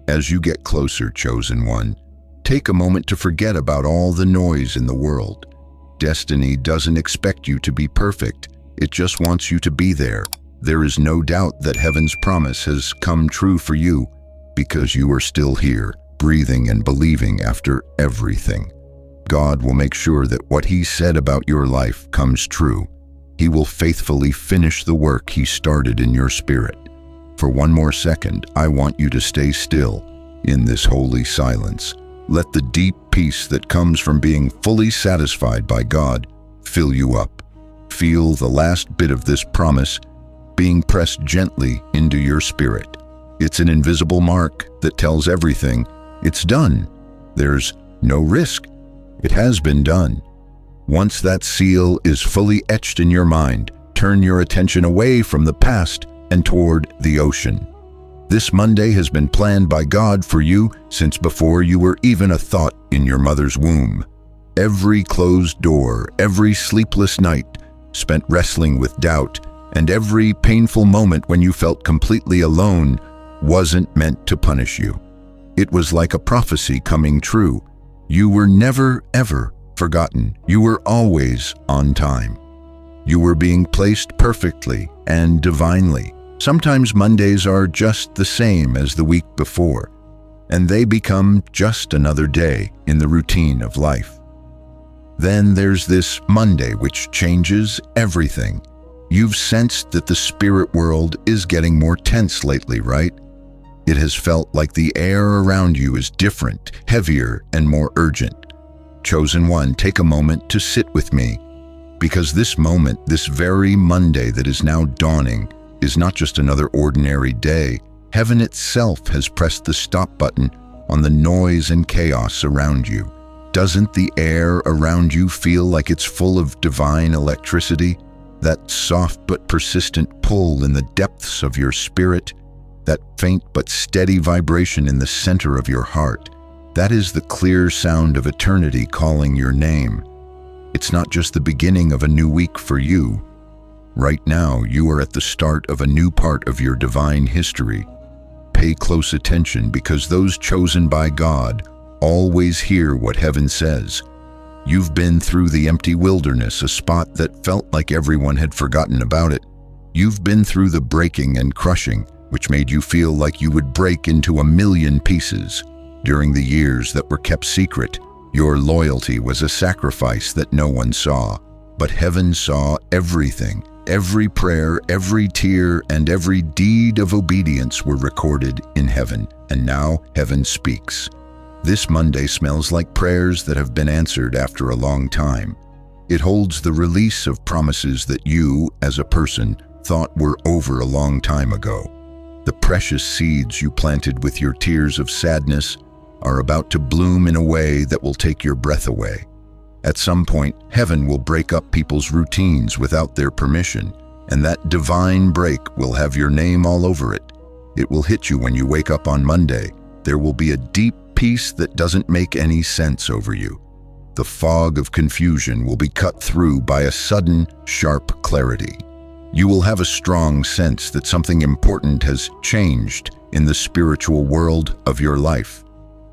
As you get closer, chosen one, take a moment to forget about all the noise in the world. Destiny doesn't expect you to be perfect. It just wants you to be there. There is no doubt that heaven's promise has come true for you because you are still here, breathing and believing after everything. God will make sure that what He said about your life comes true. He will faithfully finish the work He started in your spirit. For one more second, I want you to stay still in this holy silence. Let the deep peace that comes from being fully satisfied by God fill you up. Feel the last bit of this promise being pressed gently into your spirit. It's an invisible mark that tells everything. It's done. There's no risk. It has been done. Once that seal is fully etched in your mind, turn your attention away from the past and toward the ocean. This Monday has been planned by God for you since before you were even a thought in your mother's womb. Every closed door, every sleepless night spent wrestling with doubt, and every painful moment when you felt completely alone wasn't meant to punish you. It was like a prophecy coming true. You were never, ever forgotten. You were always on time. You were being placed perfectly and divinely. Sometimes Mondays are just the same as the week before, and they become just another day in the routine of life. Then there's this Monday which changes everything. You've sensed that the spirit world is getting more tense lately, right? It has felt like the air around you is different, heavier, and more urgent. Chosen one, take a moment to sit with me, because this moment, this very Monday that is now dawning, is not just another ordinary day. Heaven itself has pressed the stop button on the noise and chaos around you. Doesn't the air around you feel like it's full of divine electricity? That soft but persistent pull in the depths of your spirit, that faint but steady vibration in the center of your heart, that is the clear sound of eternity calling your name. It's not just the beginning of a new week for you. Right now, you are at the start of a new part of your divine history. Pay close attention, because those chosen by God always hear what heaven says. You've been through the empty wilderness, a spot that felt like everyone had forgotten about it. You've been through the breaking and crushing, which made you feel like you would break into a million pieces. During the years that were kept secret, your loyalty was a sacrifice that no one saw. But heaven saw everything. Every prayer, every tear, and every deed of obedience were recorded in heaven. And now heaven speaks. This Monday smells like prayers that have been answered after a long time. It holds the release of promises that you, as a person, thought were over a long time ago. The precious seeds you planted with your tears of sadness are about to bloom in a way that will take your breath away. At some point, heaven will break up people's routines without their permission, and that divine break will have your name all over it. It will hit you when you wake up on Monday. There will be a deep peace that doesn't make any sense over you. The fog of confusion will be cut through by a sudden, sharp clarity. You will have a strong sense that something important has changed in the spiritual world of your life.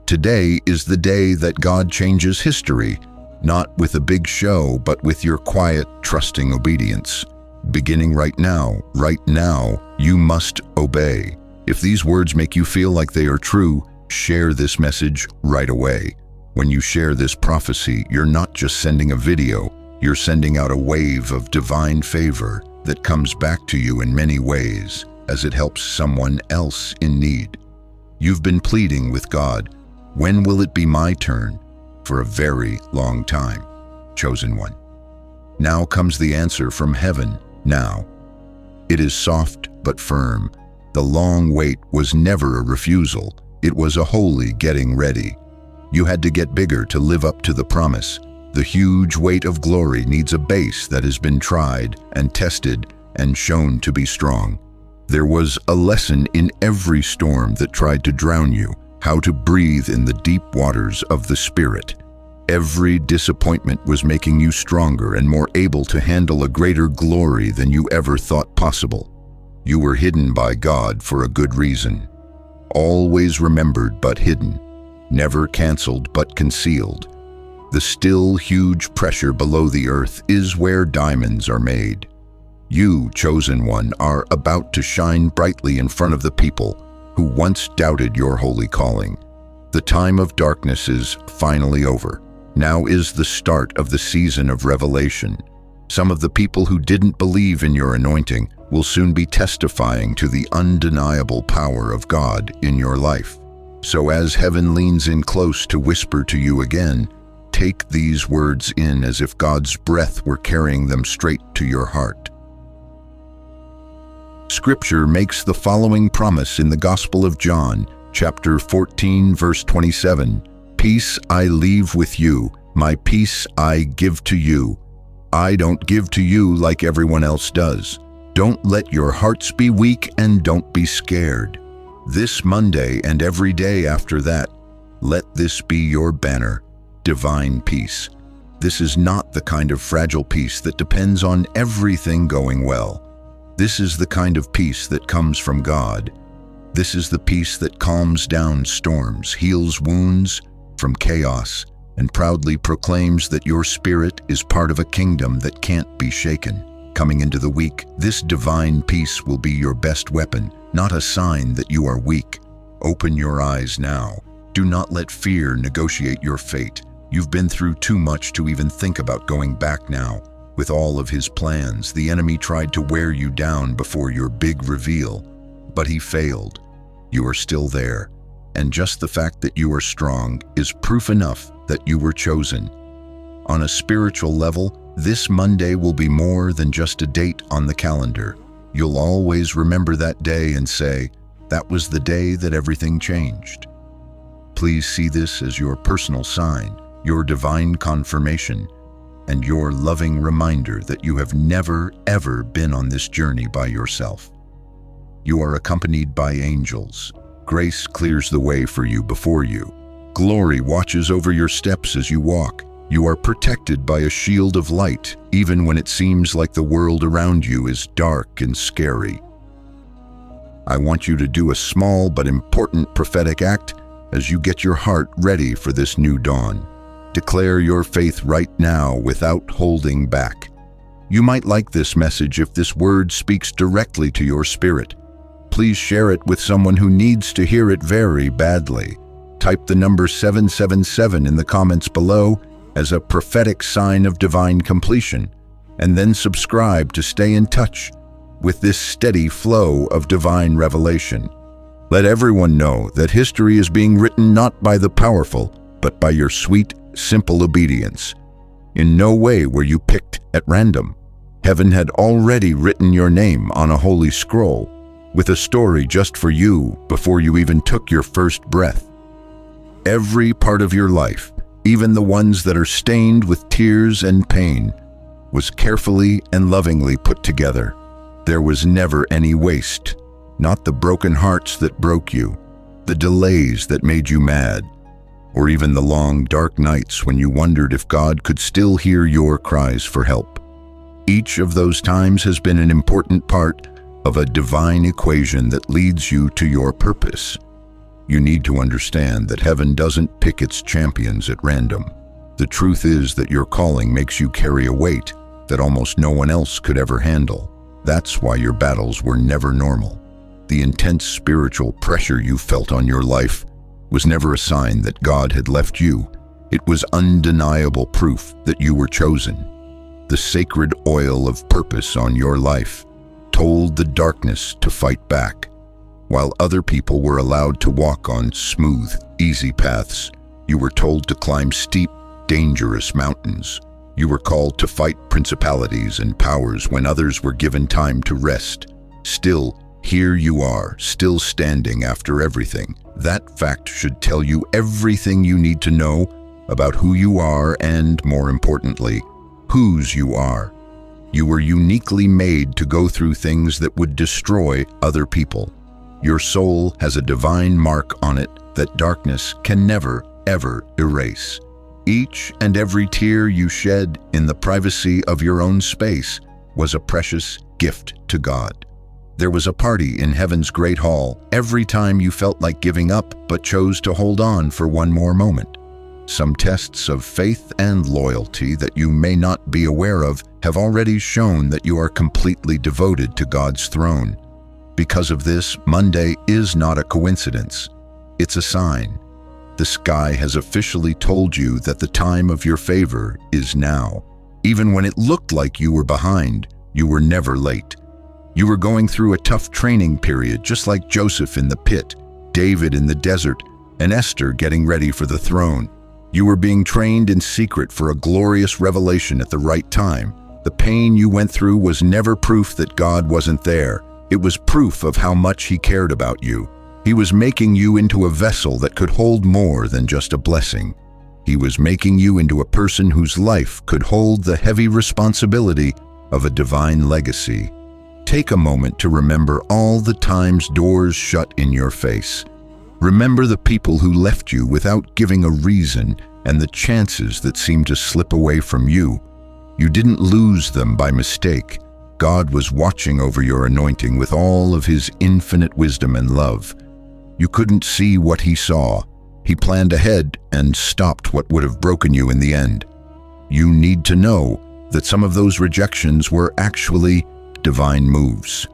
Today is the day that God changes history, not with a big show, but with your quiet, trusting obedience. Beginning right now, you must obey. If these words make you feel like they are true, share this message right away. When you share this prophecy, you're not just sending a video, you're sending out a wave of divine favor that comes back to you in many ways as it helps someone else in need. You've been pleading with God, when will it be my turn? For a very long time. Chosen one. Now comes the answer from heaven, now. It is soft but firm. The long wait was never a refusal. It was a holy getting ready. You had to get bigger to live up to the promise. The huge weight of glory needs a base that has been tried and tested and shown to be strong. There was a lesson in every storm that tried to drown you, how to breathe in the deep waters of the Spirit. Every disappointment was making you stronger and more able to handle a greater glory than you ever thought possible. You were hidden by God for a good reason. always remembered but hidden, never canceled but concealed. The still huge pressure below the earth is where diamonds are made. You, chosen one, are about to shine brightly in front of the people who once doubted your holy calling. The time of darkness is finally over. Now is the start of the season of revelation. Some of the people who didn't believe in your anointing will soon be testifying to the undeniable power of God in your life. So as heaven leans in close to whisper to you again, take these words in as if God's breath were carrying them straight to your heart. Scripture makes the following promise in the Gospel of John, chapter 14, verse 27. Peace I leave with you, my peace I give to you. I don't give to you like everyone else does. Don't let your hearts be weak and don't be scared. This Monday and every day after that, let this be your banner, divine peace. This is not the kind of fragile peace that depends on everything going well. This is the kind of peace that comes from God. This is the peace that calms down storms, heals wounds from chaos, and proudly proclaims that your spirit is part of a kingdom that can't be shaken. Coming into the week, this divine peace will be your best weapon, not a sign that you are weak. Open your eyes now. Do not let fear negotiate your fate. You've been through too much to even think about going back now. With all of his plans, the enemy tried to wear you down before your big reveal, but he failed. You are still there, and just the fact that you are strong is proof enough that you were chosen. On a spiritual level, this Monday will be more than just a date on the calendar. You'll always remember that day and say, that was the day that everything changed. Please see this as your personal sign, your divine confirmation, and your loving reminder that you have never, ever been on this journey by yourself. You are accompanied by angels. Grace clears the way for you before you. Glory watches over your steps as you walk. You are protected by a shield of light, even when it seems like the world around you is dark and scary. I want you to do a small but important prophetic act as you get your heart ready for this new dawn. Declare your faith right now without holding back. You might like this message if this word speaks directly to your spirit. Please share it with someone who needs to hear it very badly. Type the number 777 in the comments below as a prophetic sign of divine completion, and then subscribe to stay in touch with this steady flow of divine revelation. Let everyone know that history is being written not by the powerful, but by your sweet, simple obedience. In no way were you picked at random. Heaven had already written your name on a holy scroll, with a story just for you before you even took your first breath. Every part of your life, even the ones that are stained with tears and pain, was carefully and lovingly put together. There was never any waste, not the broken hearts that broke you, the delays that made you mad, or even the long, dark nights when you wondered if God could still hear your cries for help. Each of those times has been an important part of a divine equation that leads you to your purpose. You need to understand that heaven doesn't pick its champions at random. The truth is that your calling makes you carry a weight that almost no one else could ever handle. That's why your battles were never normal. The intense spiritual pressure you felt on your life was never a sign that God had left you. It was undeniable proof that you were chosen. The sacred oil of purpose on your life told the darkness to fight back. While other people were allowed to walk on smooth, easy paths, you were told to climb steep, dangerous mountains. You were called to fight principalities and powers when others were given time to rest. Still, here you are, still standing after everything. That fact should tell you everything you need to know about who you are and, more importantly, whose you are. You were uniquely made to go through things that would destroy other people. Your soul has a divine mark on it that darkness can never, ever erase. Each and every tear you shed in the privacy of your own space was a precious gift to God. There was a party in heaven's great hall every time you felt like giving up but chose to hold on for one more moment. Some tests of faith and loyalty that you may not be aware of have already shown that you are completely devoted to God's throne. Because of this, Monday is not a coincidence. It's a sign. The sky has officially told you that the time of your favor is now. Even when it looked like you were behind, you were never late. You were going through a tough training period, just like Joseph in the pit, David in the desert, and Esther getting ready for the throne. You were being trained in secret for a glorious revelation at the right time. The pain you went through was never proof that God wasn't there. It was proof of how much He cared about you. He was making you into a vessel that could hold more than just a blessing. He was making you into a person whose life could hold the heavy responsibility of a divine legacy. Take a moment to remember all the times doors shut in your face. Remember the people who left you without giving a reason and the chances that seemed to slip away from you. You didn't lose them by mistake. God was watching over your anointing with all of His infinite wisdom and love. You couldn't see what He saw. He planned ahead and stopped what would have broken you in the end. You need to know that some of those rejections were actually divine moves.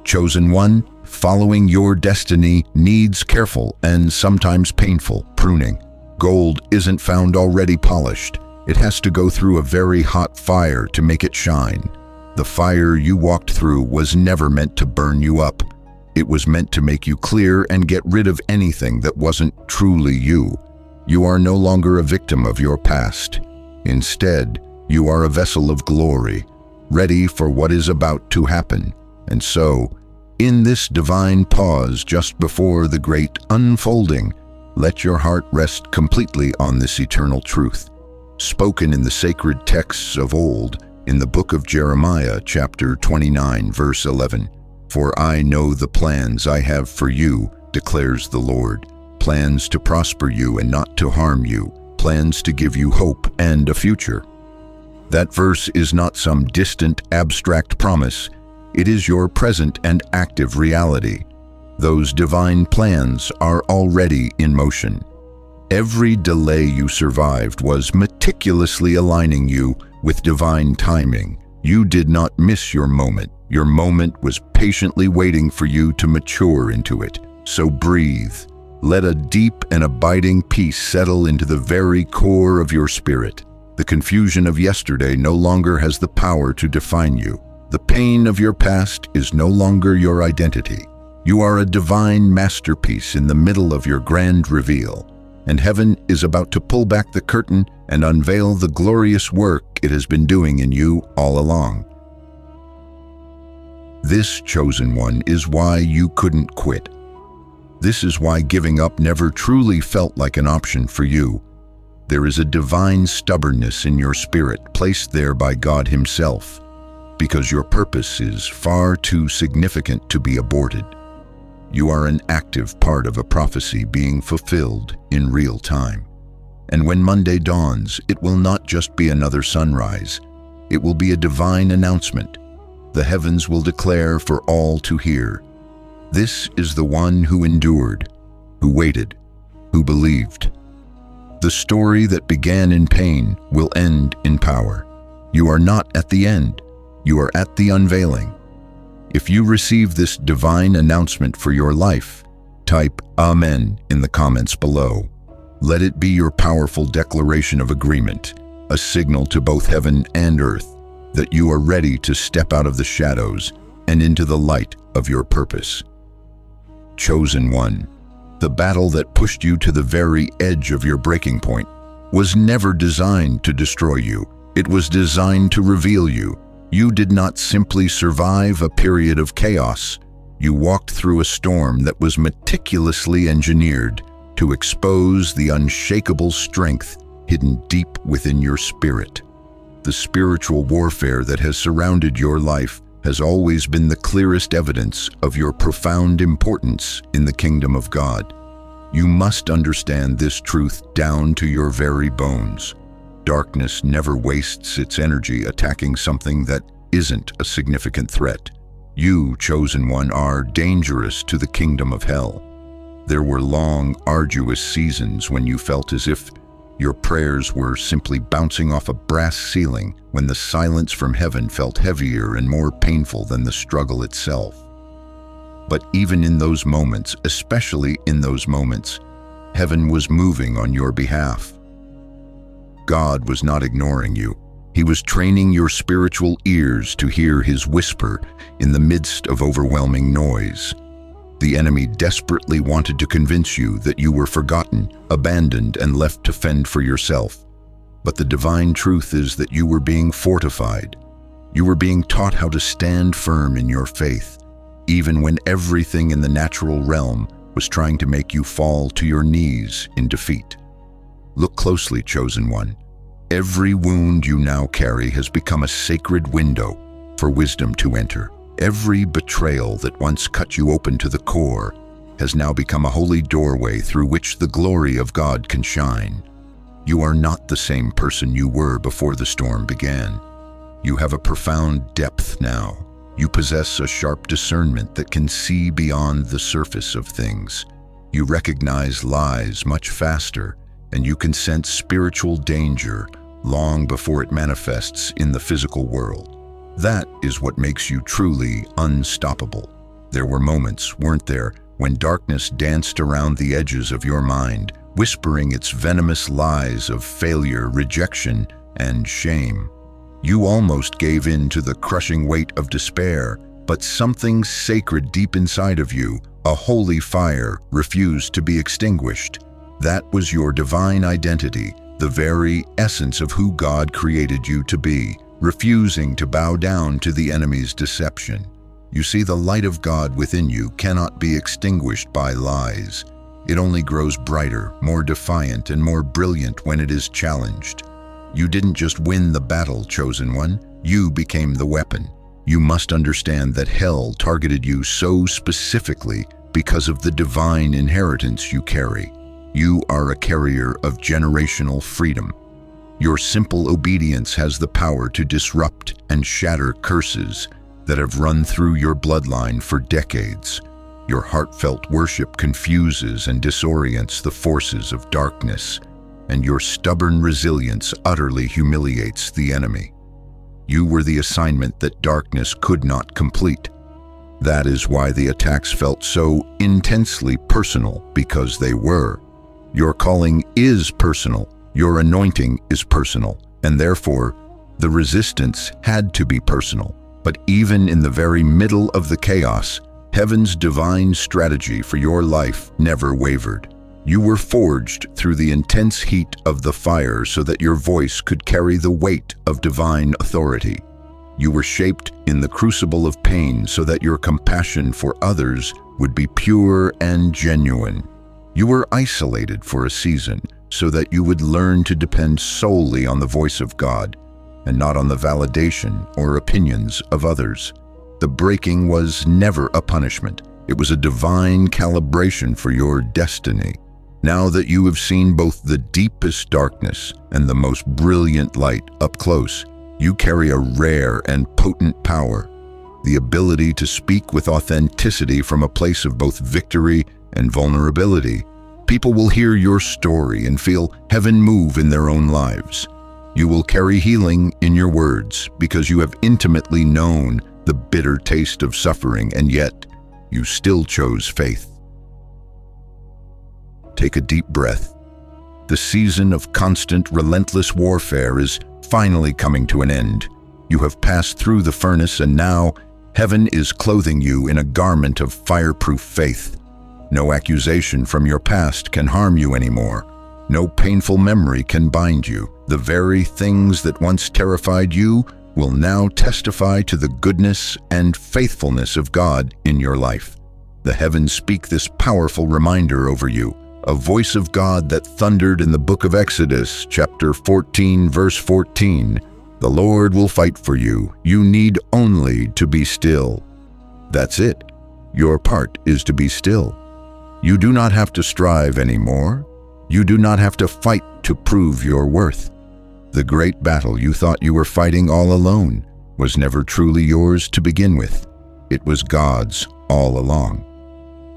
Chosen one, following your destiny needs careful and sometimes painful pruning. Gold isn't found already polished. It has to go through a very hot fire to make it shine. The fire you walked through was never meant to burn you up. It was meant to make you clear and get rid of anything that wasn't truly you. You are no longer a victim of your past. Instead, you are a vessel of glory, ready for what is about to happen. And so, in this divine pause just before the great unfolding, let your heart rest completely on this eternal truth, spoken in the sacred texts of old, in the book of Jeremiah, chapter 29, verse 11. For I know the plans I have for you, declares the Lord, plans to prosper you and not to harm you, plans to give you hope and a future. That verse is not some distant, abstract promise. It is your present and active reality. Those divine plans are already in motion. Every delay you survived was meticulously aligning you with divine timing. You did not miss your moment. Your moment was patiently waiting for you to mature into it. So breathe. Let a deep and abiding peace settle into the very core of your spirit. The confusion of yesterday no longer has the power to define you. The pain of your past is no longer your identity. You are a divine masterpiece in the middle of your grand reveal, and heaven is about to pull back the curtain and unveil the glorious work it has been doing in you all along. This, chosen one, is why you couldn't quit. This is why giving up never truly felt like an option for you. There is a divine stubbornness in your spirit placed there by God Himself, because your purpose is far too significant to be aborted. You are an active part of a prophecy being fulfilled in real time. And when Monday dawns, it will not just be another sunrise. It will be a divine announcement. The heavens will declare for all to hear. This is the one who endured, who waited, who believed. The story that began in pain will end in power. You are not at the end. You are at the unveiling. If you receive this divine announcement for your life, type Amen in the comments below. Let it be your powerful declaration of agreement, a signal to both heaven and earth that you are ready to step out of the shadows and into the light of your purpose. Chosen one, the battle that pushed you to the very edge of your breaking point was never designed to destroy you. It was designed to reveal you. You did not simply survive a period of chaos. You walked through a storm that was meticulously engineered to expose the unshakable strength hidden deep within your spirit. The spiritual warfare that has surrounded your life has always been the clearest evidence of your profound importance in the kingdom of God. You must understand this truth down to your very bones. Darkness never wastes its energy attacking something that isn't a significant threat. You, chosen one, are dangerous to the kingdom of hell. There were long, arduous seasons when you felt as if your prayers were simply bouncing off a brass ceiling, when the silence from heaven felt heavier and more painful than the struggle itself. But even in those moments, especially in those moments, heaven was moving on your behalf. God was not ignoring you. He was training your spiritual ears to hear His whisper in the midst of overwhelming noise. The enemy desperately wanted to convince you that you were forgotten, abandoned, and left to fend for yourself. But the divine truth is that you were being fortified. You were being taught how to stand firm in your faith, even when everything in the natural realm was trying to make you fall to your knees in defeat. Look closely, chosen one. Every wound you now carry has become a sacred window for wisdom to enter. Every betrayal that once cut you open to the core has now become a holy doorway through which the glory of God can shine. You are not the same person you were before the storm began. You have a profound depth now. You possess a sharp discernment that can see beyond the surface of things. You recognize lies much faster, and you can sense spiritual danger long before it manifests in the physical world. That is what makes you truly unstoppable. There were moments, weren't there, when darkness danced around the edges of your mind, whispering its venomous lies of failure, rejection, and shame. You almost gave in to the crushing weight of despair, but something sacred deep inside of you, a holy fire, refused to be extinguished. That was your divine identity, the very essence of who God created you to be, refusing to bow down to the enemy's deception. You see, the light of God within you cannot be extinguished by lies. It only grows brighter, more defiant, and more brilliant when it is challenged. You didn't just win the battle, chosen one. You became the weapon. You must understand that hell targeted you so specifically because of the divine inheritance you carry. You are a carrier of generational freedom. Your simple obedience has the power to disrupt and shatter curses that have run through your bloodline for decades. Your heartfelt worship confuses and disorients the forces of darkness, and your stubborn resilience utterly humiliates the enemy. You were the assignment that darkness could not complete. That is why the attacks felt so intensely personal, because they were. Your calling is personal. Your anointing is personal, and therefore, the resistance had to be personal. But even in the very middle of the chaos, heaven's divine strategy for your life never wavered. You were forged through the intense heat of the fire so that your voice could carry the weight of divine authority. You were shaped in the crucible of pain so that your compassion for others would be pure and genuine. You were isolated for a season so that you would learn to depend solely on the voice of God and not on the validation or opinions of others. The breaking was never a punishment. It was a divine calibration for your destiny. Now that you have seen both the deepest darkness and the most brilliant light up close, you carry a rare and potent power, the ability to speak with authenticity from a place of both victory and vulnerability. People will hear your story and feel heaven move in their own lives. You will carry healing in your words because you have intimately known the bitter taste of suffering, and yet you still chose faith. Take a deep breath. The season of constant, relentless warfare is finally coming to an end. You have passed through the furnace, and now heaven is clothing you in a garment of fireproof faith. No accusation from your past can harm you anymore. No painful memory can bind you. The very things that once terrified you will now testify to the goodness and faithfulness of God in your life. The heavens speak this powerful reminder over you, a voice of God that thundered in the book of Exodus, chapter 14, verse 14. The Lord will fight for you. You need only to be still. That's it. Your part is to be still. You do not have to strive anymore. You do not have to fight to prove your worth. The great battle you thought you were fighting all alone was never truly yours to begin with. It was God's all along.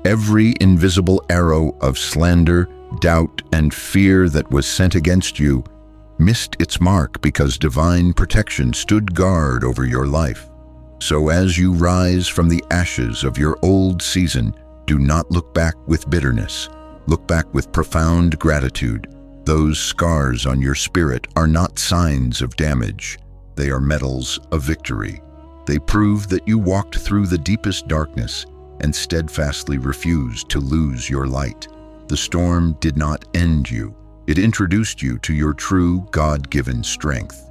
Every invisible arrow of slander, doubt, and fear that was sent against you missed its mark because divine protection stood guard over your life. So as you rise from the ashes of your old season, do not look back with bitterness. Look back with profound gratitude. Those scars on your spirit are not signs of damage. They are medals of victory. They prove that you walked through the deepest darkness and steadfastly refused to lose your light. The storm did not end you. It introduced you to your true God-given strength.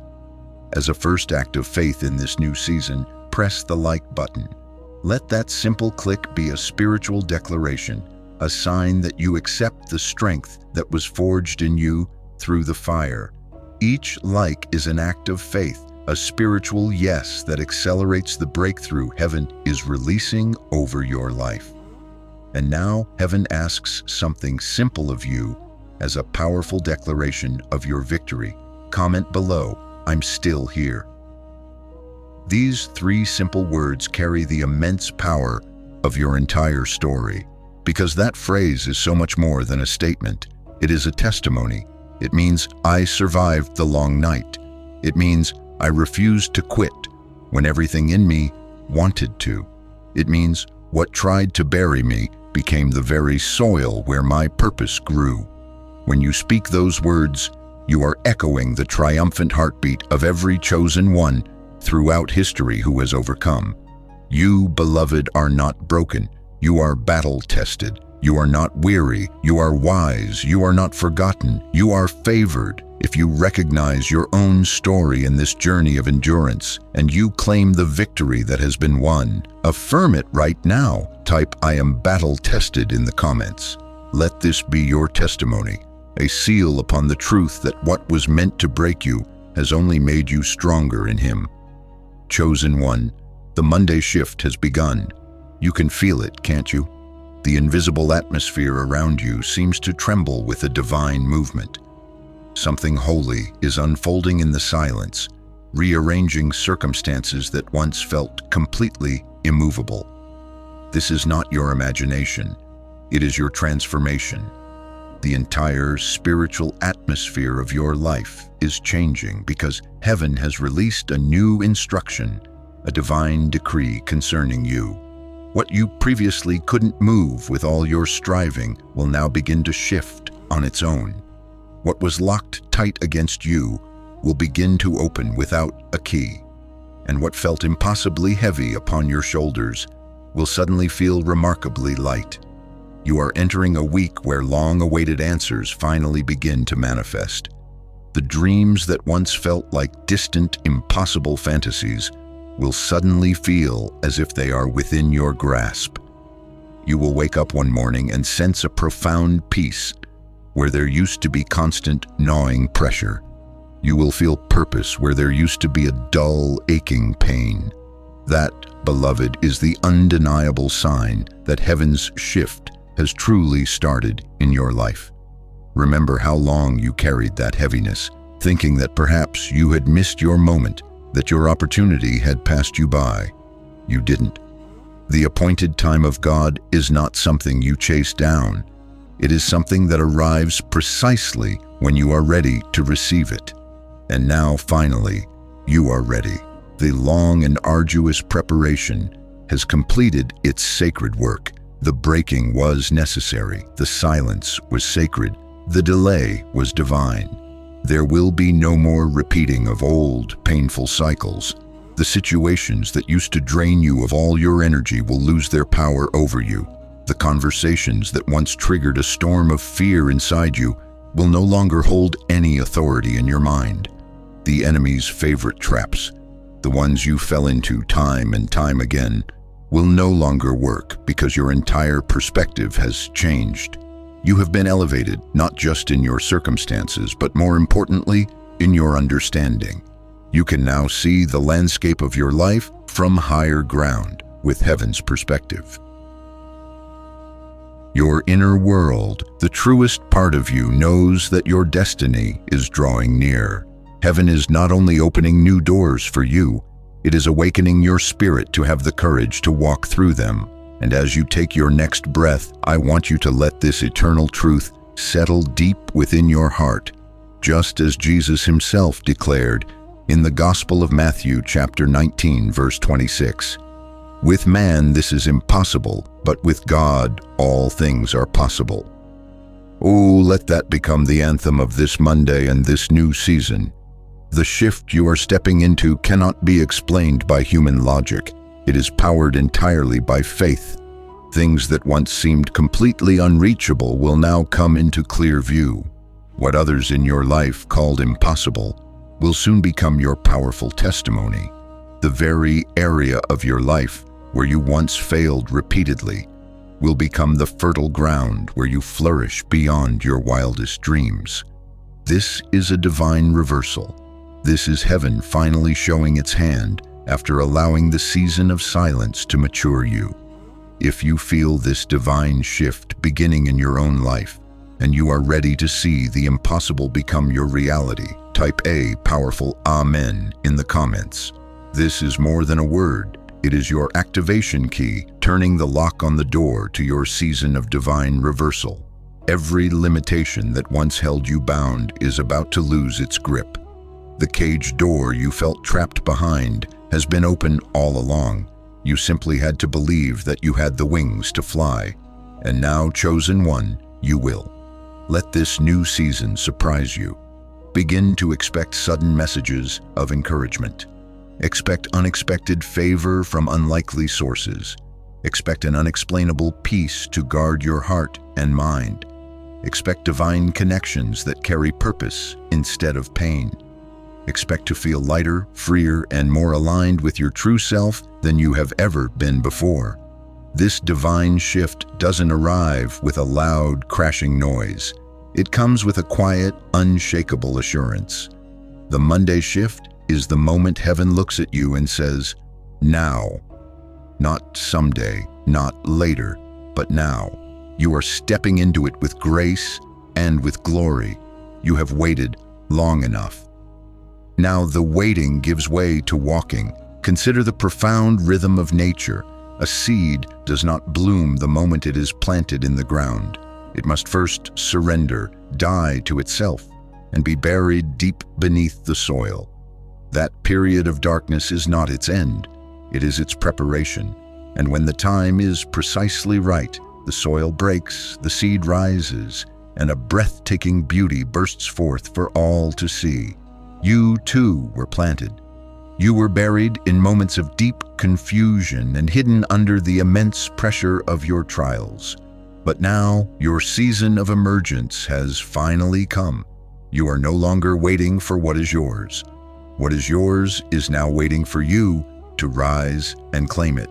As a first act of faith in this new season, press the like button. Let that simple click be a spiritual declaration, a sign that you accept the strength that was forged in you through the fire. Each like is an act of faith, a spiritual yes that accelerates the breakthrough heaven is releasing over your life. And now heaven asks something simple of you as a powerful declaration of your victory. Comment below, "I'm still here." These 3 simple words carry the immense power of your entire story, because that phrase is so much more than a statement. It is a testimony. It means, I survived the long night. It means, I refused to quit when everything in me wanted to. It means, what tried to bury me became the very soil where my purpose grew. When you speak those words, you are echoing the triumphant heartbeat of every chosen one throughout history who has overcome. You, beloved, are not broken. You are battle-tested. You are not weary. You are wise. You are not forgotten. You are favored. If you recognize your own story in this journey of endurance, and you claim the victory that has been won, affirm it right now. Type, "I am battle-tested" in the comments. Let this be your testimony, a seal upon the truth that what was meant to break you has only made you stronger in Him. Chosen one, the Monday shift has begun. You can feel it, can't you? The invisible atmosphere around you seems to tremble with a divine movement. Something holy is unfolding in the silence, rearranging circumstances that once felt completely immovable. This is not your imagination. It is your transformation. The entire spiritual atmosphere of your life is changing because heaven has released a new instruction, a divine decree concerning you. What you previously couldn't move with all your striving will now begin to shift on its own. What was locked tight against you will begin to open without a key, and what felt impossibly heavy upon your shoulders will suddenly feel remarkably light. You are entering a week where long-awaited answers finally begin to manifest. The dreams that once felt like distant, impossible fantasies will suddenly feel as if they are within your grasp. You will wake up one morning and sense a profound peace where there used to be constant, gnawing pressure. You will feel purpose where there used to be a dull, aching pain. That, beloved, is the undeniable sign that heaven's shift has truly started in your life. Remember how long you carried that heaviness, thinking that perhaps you had missed your moment, that your opportunity had passed you by. You didn't. The appointed time of God is not something you chase down. It is something that arrives precisely when you are ready to receive it. And now, finally, you are ready. The long and arduous preparation has completed its sacred work. The breaking was necessary. The silence was sacred. The delay was divine. There will be no more repeating of old, painful cycles. The situations that used to drain you of all your energy will lose their power over you. The conversations that once triggered a storm of fear inside you will no longer hold any authority in your mind. The enemy's favorite traps, the ones you fell into time and time again, will no longer work because your entire perspective has changed. You have been elevated, not just in your circumstances, but more importantly, in your understanding. You can now see the landscape of your life from higher ground with heaven's perspective. Your inner world, the truest part of you, knows that your destiny is drawing near. Heaven is not only opening new doors for you, It is awakening your spirit to have the courage to walk through them. And as you take your next breath, I want you to let this eternal truth settle deep within your heart, just as Jesus himself declared in the Gospel of Matthew chapter 19, verse 26. With man this is impossible, but with God all things are possible. Oh, let that become the anthem of this Monday and this new season. The shift you are stepping into cannot be explained by human logic. It is powered entirely by faith. Things that once seemed completely unreachable will now come into clear view. What others in your life called impossible will soon become your powerful testimony. The very area of your life where you once failed repeatedly will become the fertile ground where you flourish beyond your wildest dreams. This is a divine reversal. This is heaven finally showing its hand after allowing the season of silence to mature you. If you feel this divine shift beginning in your own life, and you are ready to see the impossible become your reality, type a powerful Amen in the comments. This is more than a word. It is your activation key, turning the lock on the door to your season of divine reversal. Every limitation that once held you bound is about to lose its grip. The cage door you felt trapped behind has been open all along. You simply had to believe that you had the wings to fly. And now, chosen one, you will. Let this new season surprise you. Begin to expect sudden messages of encouragement. Expect unexpected favor from unlikely sources. Expect an unexplainable peace to guard your heart and mind. Expect divine connections that carry purpose instead of pain. Expect to feel lighter, freer, and more aligned with your true self than you have ever been before. This divine shift doesn't arrive with a loud, crashing noise. It comes with a quiet, unshakable assurance. The Monday shift is the moment heaven looks at you and says, now. Not someday, not later, but now. You are stepping into it with grace and with glory. You have waited long enough. Now the waiting gives way to walking. Consider the profound rhythm of nature. A seed does not bloom the moment it is planted in the ground. It must first surrender, die to itself, and be buried deep beneath the soil. That period of darkness is not its end. It is its preparation. And when the time is precisely right, the soil breaks, the seed rises, and a breathtaking beauty bursts forth for all to see. You too were planted. You were buried in moments of deep confusion and hidden under the immense pressure of your trials. But now your season of emergence has finally come. You are no longer waiting for what is yours. What is yours is now waiting for you to rise and claim it.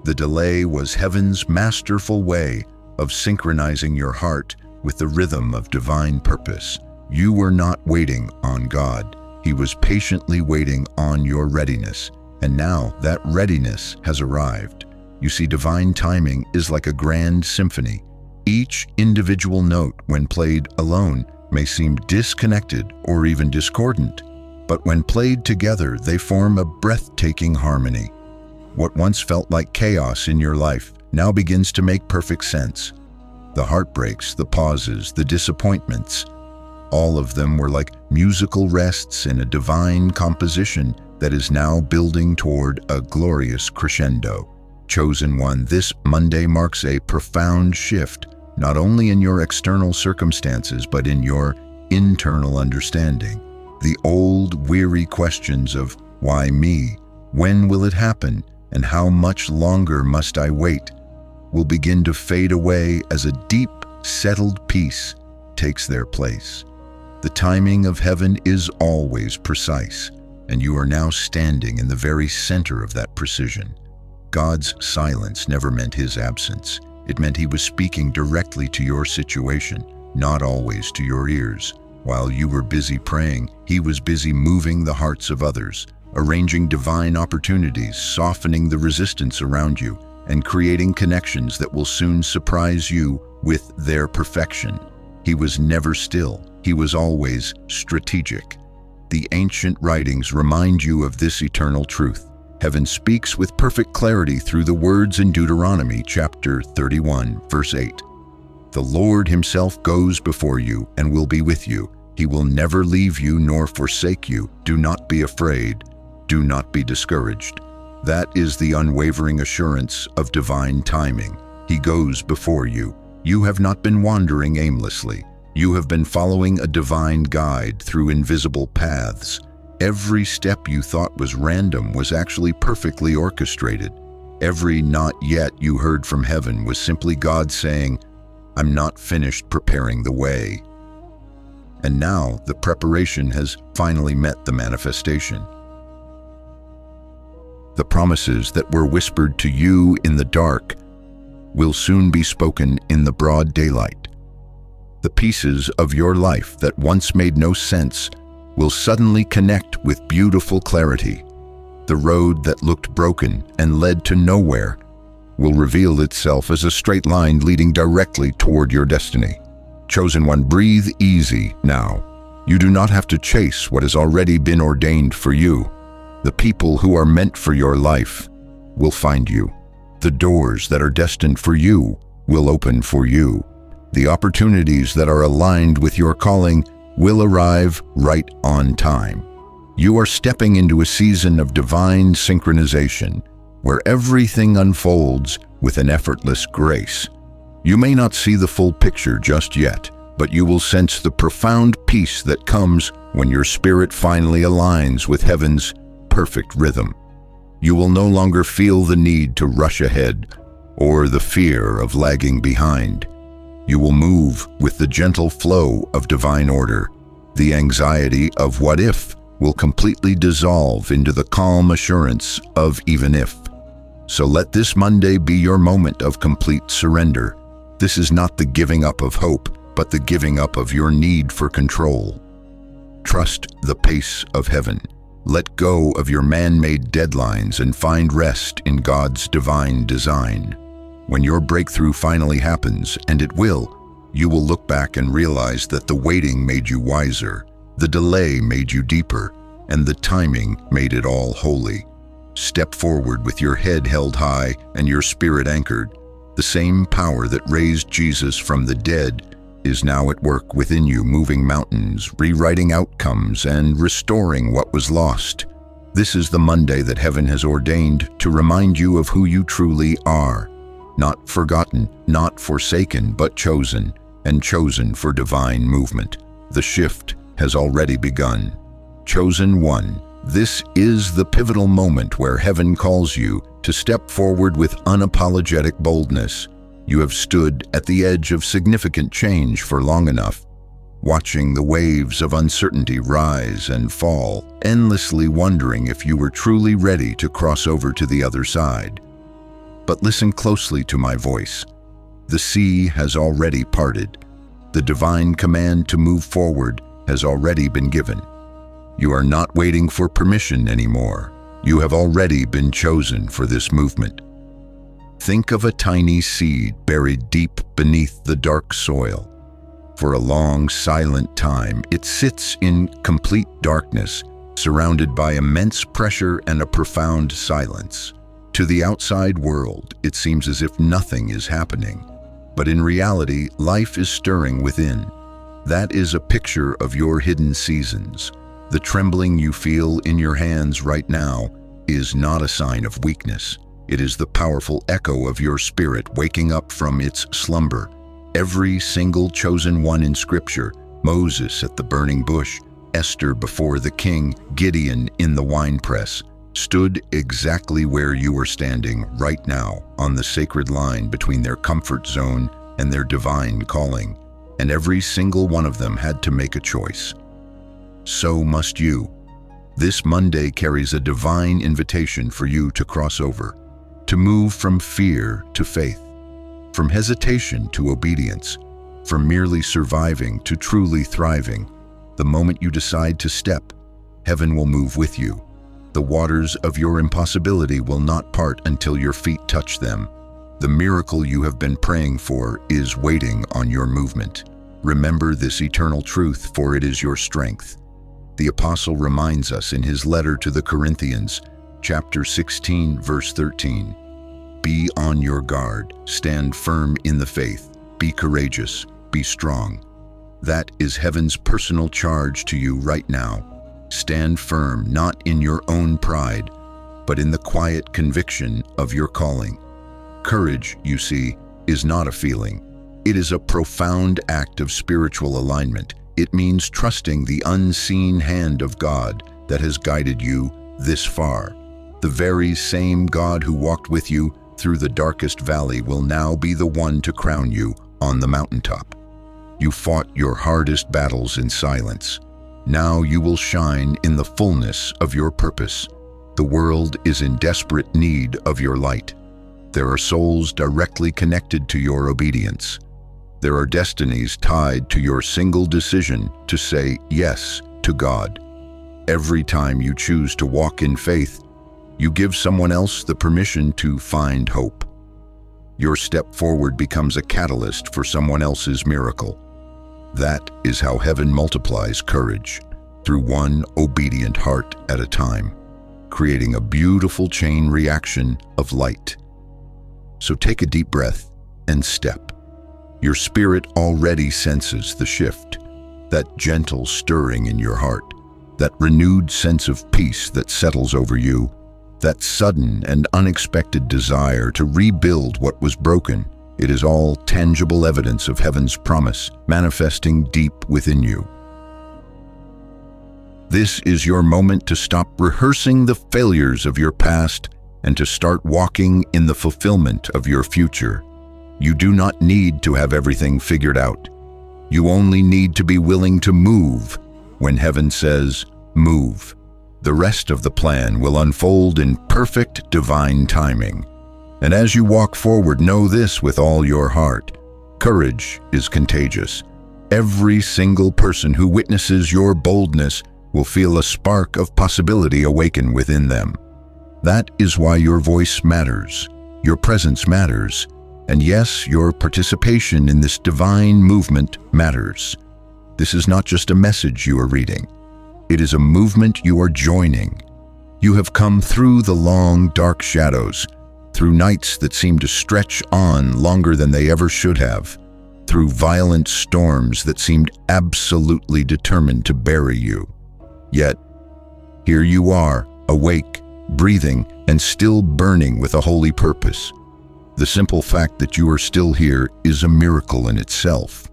The delay was heaven's masterful way of synchronizing your heart with the rhythm of divine purpose. You were not waiting on God. He was patiently waiting on your readiness. And now that readiness has arrived. You see, divine timing is like a grand symphony. Each individual note, when played alone, may seem disconnected or even discordant. But when played together, they form a breathtaking harmony. What once felt like chaos in your life now begins to make perfect sense. The heartbreaks, the pauses, the disappointments, all of them were like musical rests in a divine composition that is now building toward a glorious crescendo. Chosen one, this Monday marks a profound shift, not only in your external circumstances, but in your internal understanding. The old, weary questions of why me, when will it happen, and how much longer must I wait, will begin to fade away as a deep, settled peace takes their place. The timing of heaven is always precise, and you are now standing in the very center of that precision. God's silence never meant his absence. It meant he was speaking directly to your situation, not always to your ears. While you were busy praying, he was busy moving the hearts of others, arranging divine opportunities, softening the resistance around you, and creating connections that will soon surprise you with their perfection. He was never still. He was always strategic. The ancient writings remind you of this eternal truth. Heaven speaks with perfect clarity through the words in Deuteronomy chapter 31, verse 8. The Lord himself goes before you and will be with you. He will never leave you nor forsake you. Do not be afraid. Do not be discouraged. That is the unwavering assurance of divine timing. He goes before you. You have not been wandering aimlessly. You have been following a divine guide through invisible paths. Every step you thought was random was actually perfectly orchestrated. Every "not yet" you heard from heaven was simply God saying, "I'm not finished preparing the way." And now the preparation has finally met the manifestation. The promises that were whispered to you in the dark will soon be spoken in the broad daylight. The pieces of your life that once made no sense will suddenly connect with beautiful clarity. The road that looked broken and led to nowhere will reveal itself as a straight line leading directly toward your destiny. Chosen one, breathe easy now. You do not have to chase what has already been ordained for you. The people who are meant for your life will find you. The doors that are destined for you will open for you. The opportunities that are aligned with your calling will arrive right on time. You are stepping into a season of divine synchronization, where everything unfolds with an effortless grace. You may not see the full picture just yet, but you will sense the profound peace that comes when your spirit finally aligns with heaven's perfect rhythm. You will no longer feel the need to rush ahead or the fear of lagging behind. You will move with the gentle flow of divine order. The anxiety of "what if" will completely dissolve into the calm assurance of "even if." So let this Monday be your moment of complete surrender. This is not the giving up of hope, but the giving up of your need for control. Trust the pace of heaven. Let go of your man-made deadlines and find rest in God's divine design. When your breakthrough finally happens, and it will, you will look back and realize that the waiting made you wiser, the delay made you deeper, and the timing made it all holy. Step forward with your head held high and your spirit anchored. The same power that raised Jesus from the dead is now at work within you, moving mountains, rewriting outcomes, and restoring what was lost. This is the Monday that heaven has ordained to remind you of who you truly are. Not forgotten, not forsaken, but chosen, and chosen for divine movement. The shift has already begun. Chosen one, this is the pivotal moment where heaven calls you to step forward with unapologetic boldness. You have stood at the edge of significant change for long enough, watching the waves of uncertainty rise and fall, endlessly wondering if you were truly ready to cross over to the other side. But listen closely to my voice. The sea has already parted. The divine command to move forward has already been given. You are not waiting for permission anymore. You have already been chosen for this movement. Think of a tiny seed buried deep beneath the dark soil. For a long, silent time, it sits in complete darkness, surrounded by immense pressure and a profound silence. To the outside world, it seems as if nothing is happening. But in reality, life is stirring within. That is a picture of your hidden seasons. The trembling you feel in your hands right now is not a sign of weakness. It is the powerful echo of your spirit waking up from its slumber. Every single chosen one in Scripture, Moses at the burning bush, Esther before the king, Gideon in the winepress, stood exactly where you are standing right now, on the sacred line between their comfort zone and their divine calling. And every single one of them had to make a choice. So must you. This Monday carries a divine invitation for you to cross over, to move from fear to faith, from hesitation to obedience, from merely surviving to truly thriving. The moment you decide to step, heaven will move with you. The waters of your impossibility will not part until your feet touch them. The miracle you have been praying for is waiting on your movement. Remember this eternal truth, for it is your strength. The apostle reminds us in his letter to the Corinthians, chapter 16, verse 13. Be on your guard, stand firm in the faith, be courageous, be strong. That is heaven's personal charge to you right now. Stand firm, not in your own pride, but in the quiet conviction of your calling. Courage, you see, is not a feeling. It is a profound act of spiritual alignment. It means trusting the unseen hand of God that has guided you this far. The very same God who walked with you through the darkest valley will now be the one to crown you on the mountaintop. You fought your hardest battles in silence. Now you will shine in the fullness of your purpose. The world is in desperate need of your light. There are souls directly connected to your obedience. There are destinies tied to your single decision to say yes to God. Every time you choose to walk in faith, you give someone else the permission to find hope. Your step forward becomes a catalyst for someone else's miracle. That is how heaven multiplies courage, through one obedient heart at a time, creating a beautiful chain reaction of light. So take a deep breath and step. Your spirit already senses the shift, that gentle stirring in your heart, that renewed sense of peace that settles over you, that sudden and unexpected desire to rebuild what was broken. It is all tangible evidence of heaven's promise manifesting deep within you. This is your moment to stop rehearsing the failures of your past and to start walking in the fulfillment of your future. You do not need to have everything figured out. You only need to be willing to move when heaven says, move. The rest of the plan will unfold in perfect divine timing. And as you walk forward, know this with all your heart. Courage is contagious. Every single person who witnesses your boldness will feel a spark of possibility awaken within them. That is why your voice matters, your presence matters, and yes, your participation in this divine movement matters. This is not just a message you are reading. It is a movement you are joining. You have come through the long, dark shadows, through nights that seem to stretch on longer than they ever should have, through violent storms that seemed absolutely determined to bury you. Yet, here you are, awake, breathing, and still burning with a holy purpose. The simple fact that you are still here is a miracle in itself.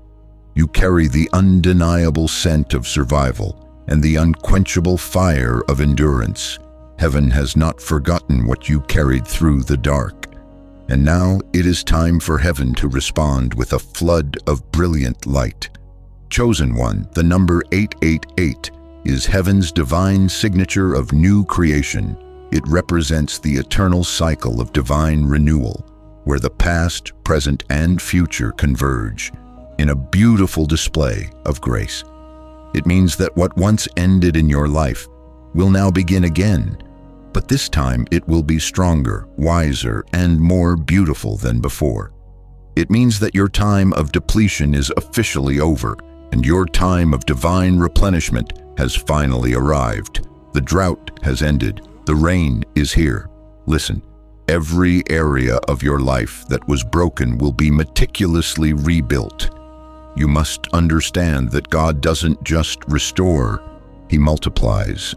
You carry the undeniable scent of survival and the unquenchable fire of endurance. Heaven has not forgotten what you carried through the dark. And now it is time for heaven to respond with a flood of brilliant light. Chosen one, the number 888, is heaven's divine signature of new creation. It represents the eternal cycle of divine renewal, where the past, present, and future converge in a beautiful display of grace. It means that what once ended in your life will now begin again, but this time it will be stronger, wiser, and more beautiful than before. It means that your time of depletion is officially over, and your time of divine replenishment has finally arrived. The drought has ended. The rain is here. Listen, every area of your life that was broken will be meticulously rebuilt. You must understand that God doesn't just restore, He multiplies.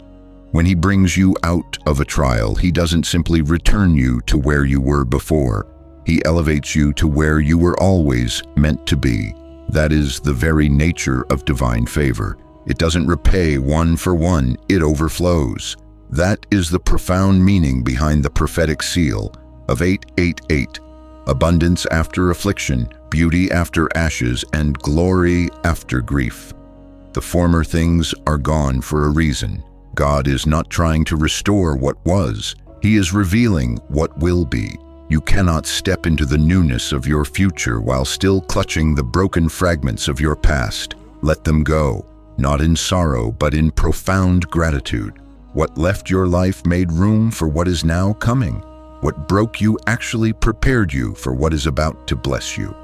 When He brings you out of a trial, He doesn't simply return you to where you were before. He elevates you to where you were always meant to be. That is the very nature of divine favor. It doesn't repay one for one, it overflows. That is the profound meaning behind the prophetic seal of 888. Abundance after affliction, beauty after ashes, and glory after grief. The former things are gone for a reason. God is not trying to restore what was. He is revealing what will be. You cannot step into the newness of your future while still clutching the broken fragments of your past. Let them go, not in sorrow, but in profound gratitude. What left your life made room for what is now coming. What broke you actually prepared you for what is about to bless you.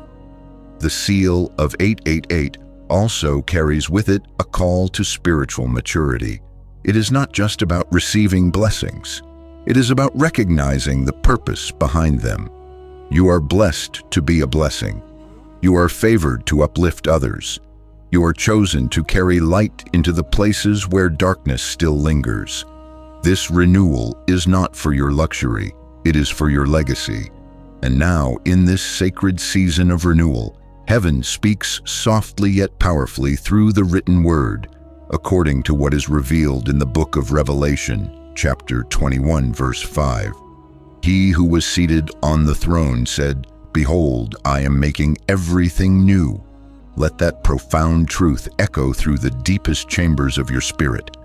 The seal of 888 also carries with it a call to spiritual maturity. It is not just about receiving blessings. It is about recognizing the purpose behind them. You are blessed to be a blessing. You are favored to uplift others. You are chosen to carry light into the places where darkness still lingers. This renewal is not for your luxury, it is for your legacy. And now, in this sacred season of renewal, heaven speaks softly yet powerfully through the written word, according to what is revealed in the book of Revelation, chapter 21, verse 5. He who was seated on the throne said, "Behold, I am making everything new." Let that profound truth echo through the deepest chambers of your spirit.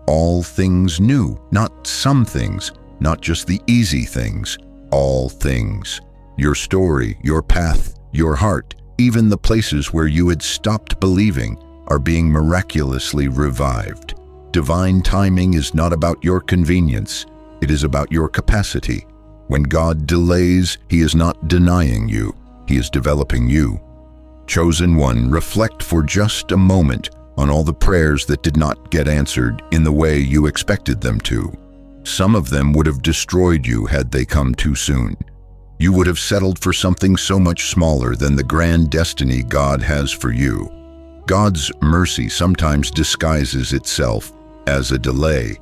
All things new, not some things, not just the easy things, all things. Your story, your path, your heart, even the places where you had stopped believing, are being miraculously revived. Divine timing is not about your convenience, it is about your capacity. When God delays, He is not denying you, He is developing you. Chosen one, reflect for just a moment on all the prayers that did not get answered in the way you expected them to. Some of them would have destroyed you had they come too soon. You would have settled for something so much smaller than the grand destiny God has for you. God's mercy sometimes disguises itself as a delay.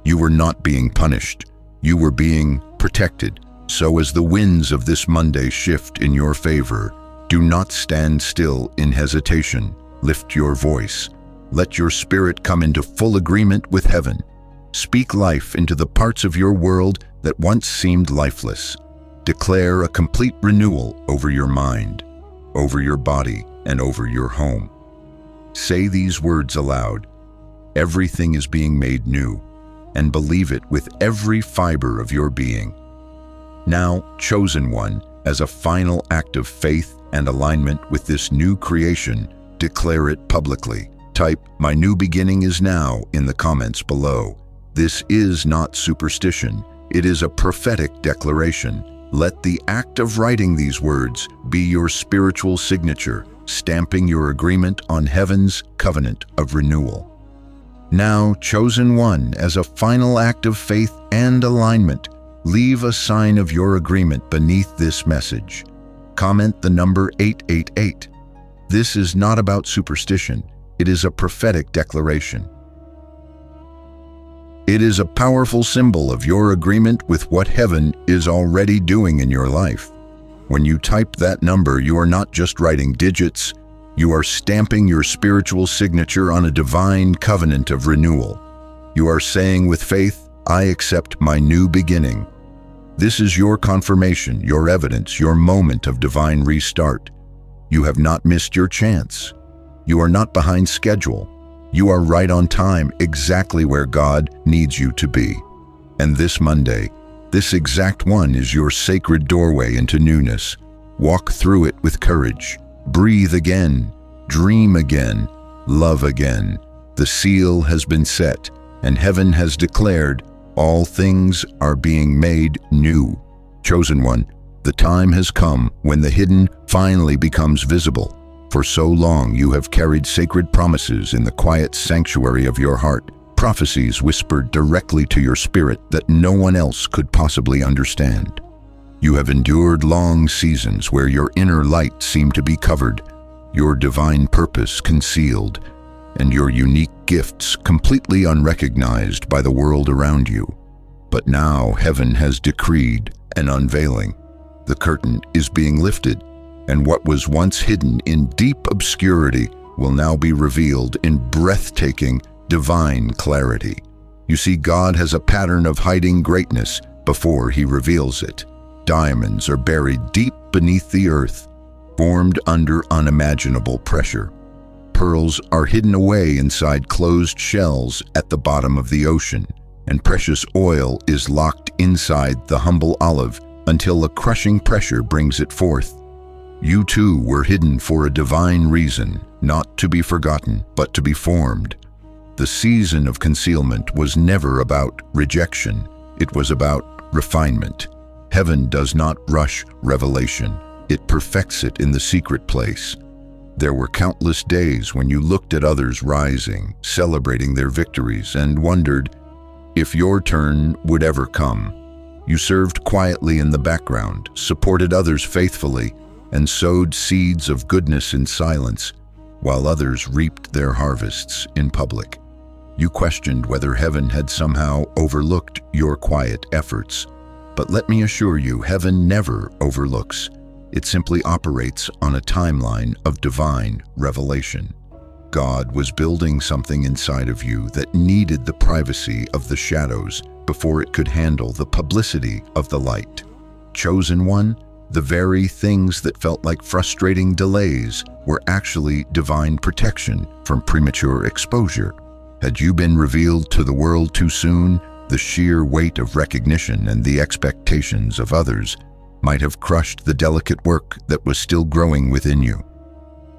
You were not being punished. You were being protected. So as the winds of this Monday shift in your favor, do not stand still in hesitation. Lift your voice. Let your spirit come into full agreement with heaven. Speak life into the parts of your world that once seemed lifeless. Declare a complete renewal over your mind, over your body, and over your home. Say these words aloud. Everything is being made new, and believe it with every fiber of your being. Now, chosen one, as a final act of faith and alignment with this new creation, declare it publicly. Type, "My new beginning is now," in the comments below. This is not superstition. It is a prophetic declaration. Let the act of writing these words be your spiritual signature, stamping your agreement on heaven's covenant of renewal. Now, chosen one, as a final act of faith and alignment, leave a sign of your agreement beneath this message. Comment the number 888. This is not about superstition. It is a prophetic declaration. It is a powerful symbol of your agreement with what heaven is already doing in your life. When you type that number, you are not just writing digits, you are stamping your spiritual signature on a divine covenant of renewal. You are saying with faith, "I accept my new beginning." This is your confirmation, your evidence, your moment of divine restart. You have not missed your chance. You are not behind schedule. You are right on time, exactly where God needs you to be. And this Monday, this exact one is your sacred doorway into newness. Walk through it with courage. Breathe again. Dream again. Love again. The seal has been set, and heaven has declared, all things are being made new. Chosen one, the time has come when the hidden finally becomes visible. For so long you have carried sacred promises in the quiet sanctuary of your heart, prophecies whispered directly to your spirit that no one else could possibly understand. You have endured long seasons where your inner light seemed to be covered, your divine purpose concealed, and your unique gifts completely unrecognized by the world around you. But now heaven has decreed an unveiling. The curtain is being lifted, and what was once hidden in deep obscurity will now be revealed in breathtaking, divine clarity. You see, God has a pattern of hiding greatness before He reveals it. Diamonds are buried deep beneath the earth, formed under unimaginable pressure. Pearls are hidden away inside closed shells at the bottom of the ocean, and precious oil is locked inside the humble olive until a crushing pressure brings it forth. You too were hidden for a divine reason, not to be forgotten, but to be formed. The season of concealment was never about rejection. It was about refinement. Heaven does not rush revelation. It perfects it in the secret place. There were countless days when you looked at others rising, celebrating their victories, and wondered if your turn would ever come. You served quietly in the background, supported others faithfully, and sowed seeds of goodness in silence, while others reaped their harvests in public. You questioned whether heaven had somehow overlooked your quiet efforts. But let me assure you, heaven never overlooks. It simply operates on a timeline of divine revelation. God was building something inside of you that needed the privacy of the shadows before it could handle the publicity of the light. Chosen one, the very things that felt like frustrating delays were actually divine protection from premature exposure. Had you been revealed to the world too soon, the sheer weight of recognition and the expectations of others might have crushed the delicate work that was still growing within you.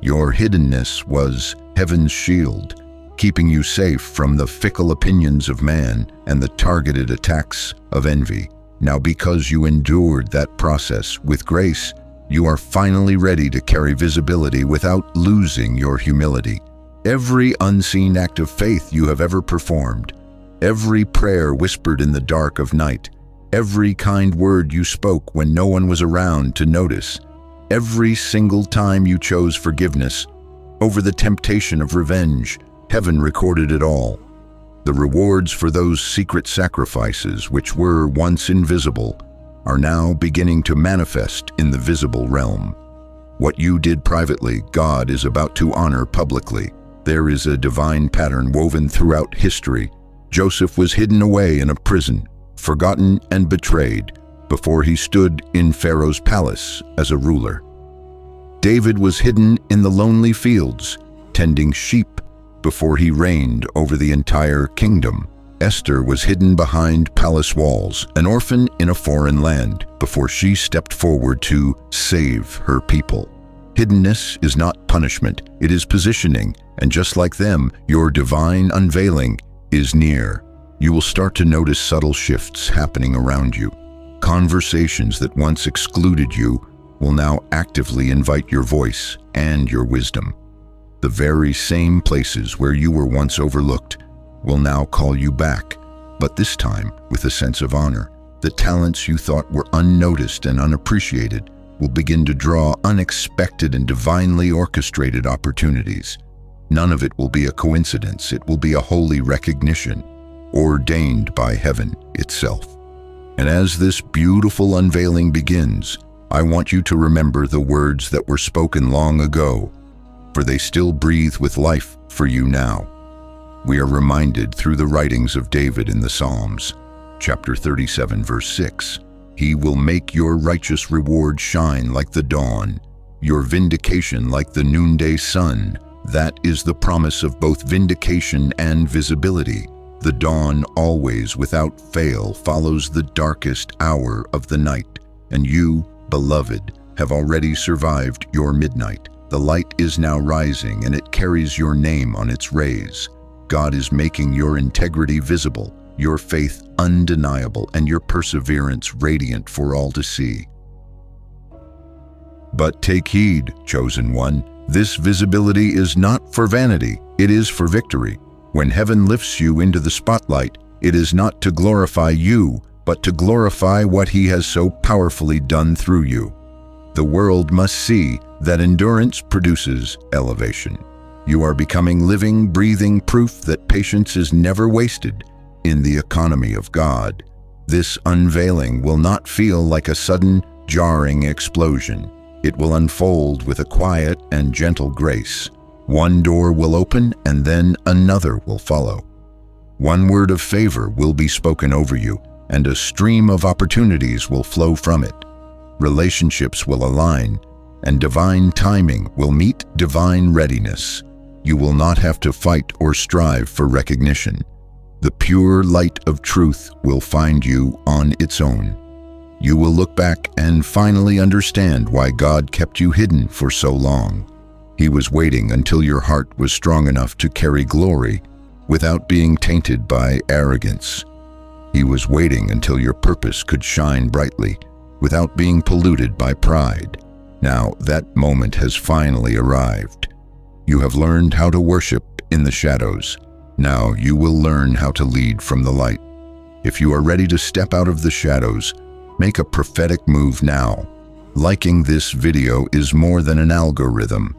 Your hiddenness was heaven's shield, keeping you safe from the fickle opinions of man and the targeted attacks of envy. Now, because you endured that process with grace, you are finally ready to carry visibility without losing your humility. Every unseen act of faith you have ever performed, every prayer whispered in the dark of night, every kind word you spoke when no one was around to notice, every single time you chose forgiveness over the temptation of revenge, heaven recorded it all. The rewards for those secret sacrifices, which were once invisible, are now beginning to manifest in the visible realm. What you did privately, God is about to honor publicly. There is a divine pattern woven throughout history. Joseph was hidden away in a prison, forgotten and betrayed, before he stood in Pharaoh's palace as a ruler. David was hidden in the lonely fields, tending sheep, before he reigned over the entire kingdom. Esther was hidden behind palace walls, an orphan in a foreign land, before she stepped forward to save her people. Hiddenness is not punishment, it is positioning, and just like them, your divine unveiling is near. You will start to notice subtle shifts happening around you. Conversations that once excluded you will now actively invite your voice and your wisdom. The very same places where you were once overlooked will now call you back, but this time with a sense of honor. The talents you thought were unnoticed and unappreciated will begin to draw unexpected and divinely orchestrated opportunities. None of it will be a coincidence, it will be a holy recognition, ordained by heaven itself. And as this beautiful unveiling begins, I want you to remember the words that were spoken long ago, for they still breathe with life for you now. We are reminded through the writings of David in the Psalms, chapter 37, verse 6, "He will make your righteous reward shine like the dawn, your vindication like the noonday sun." That is the promise of both vindication and visibility. The dawn always, without fail, follows the darkest hour of the night, and you, beloved, have already survived your midnight. The light is now rising, and it carries your name on its rays. God is making your integrity visible, your faith undeniable, and your perseverance radiant for all to see. But take heed, chosen one, this visibility is not for vanity, it is for victory. When heaven lifts you into the spotlight, it is not to glorify you, but to glorify what He has so powerfully done through you. The world must see that endurance produces elevation. You are becoming living, breathing proof that patience is never wasted in the economy of God. This unveiling will not feel like a sudden, jarring explosion. It will unfold with a quiet and gentle grace. One door will open and then another will follow. One word of favor will be spoken over you, and a stream of opportunities will flow from it. Relationships will align, and divine timing will meet divine readiness. You will not have to fight or strive for recognition. The pure light of truth will find you on its own. You will look back and finally understand why God kept you hidden for so long. He was waiting until your heart was strong enough to carry glory without being tainted by arrogance. He was waiting until your purpose could shine brightly without being polluted by pride. Now that moment has finally arrived. You have learned how to worship in the shadows. Now you will learn how to lead from the light. If you are ready to step out of the shadows, make a prophetic move now. Liking this video is more than an algorithm.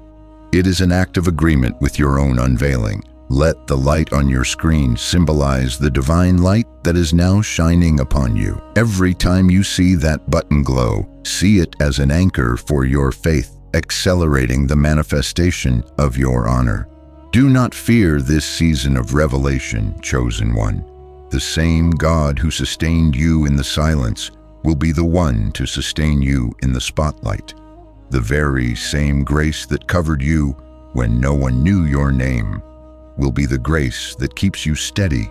It is an act of agreement with your own unveiling. Let the light on your screen symbolize the divine light that is now shining upon you. Every time you see that button glow, see it as an anchor for your faith, accelerating the manifestation of your honor. Do not fear this season of revelation, chosen one. The same God who sustained you in the silence will be the one to sustain you in the spotlight. The very same grace that covered you when no one knew your name will be the grace that keeps you steady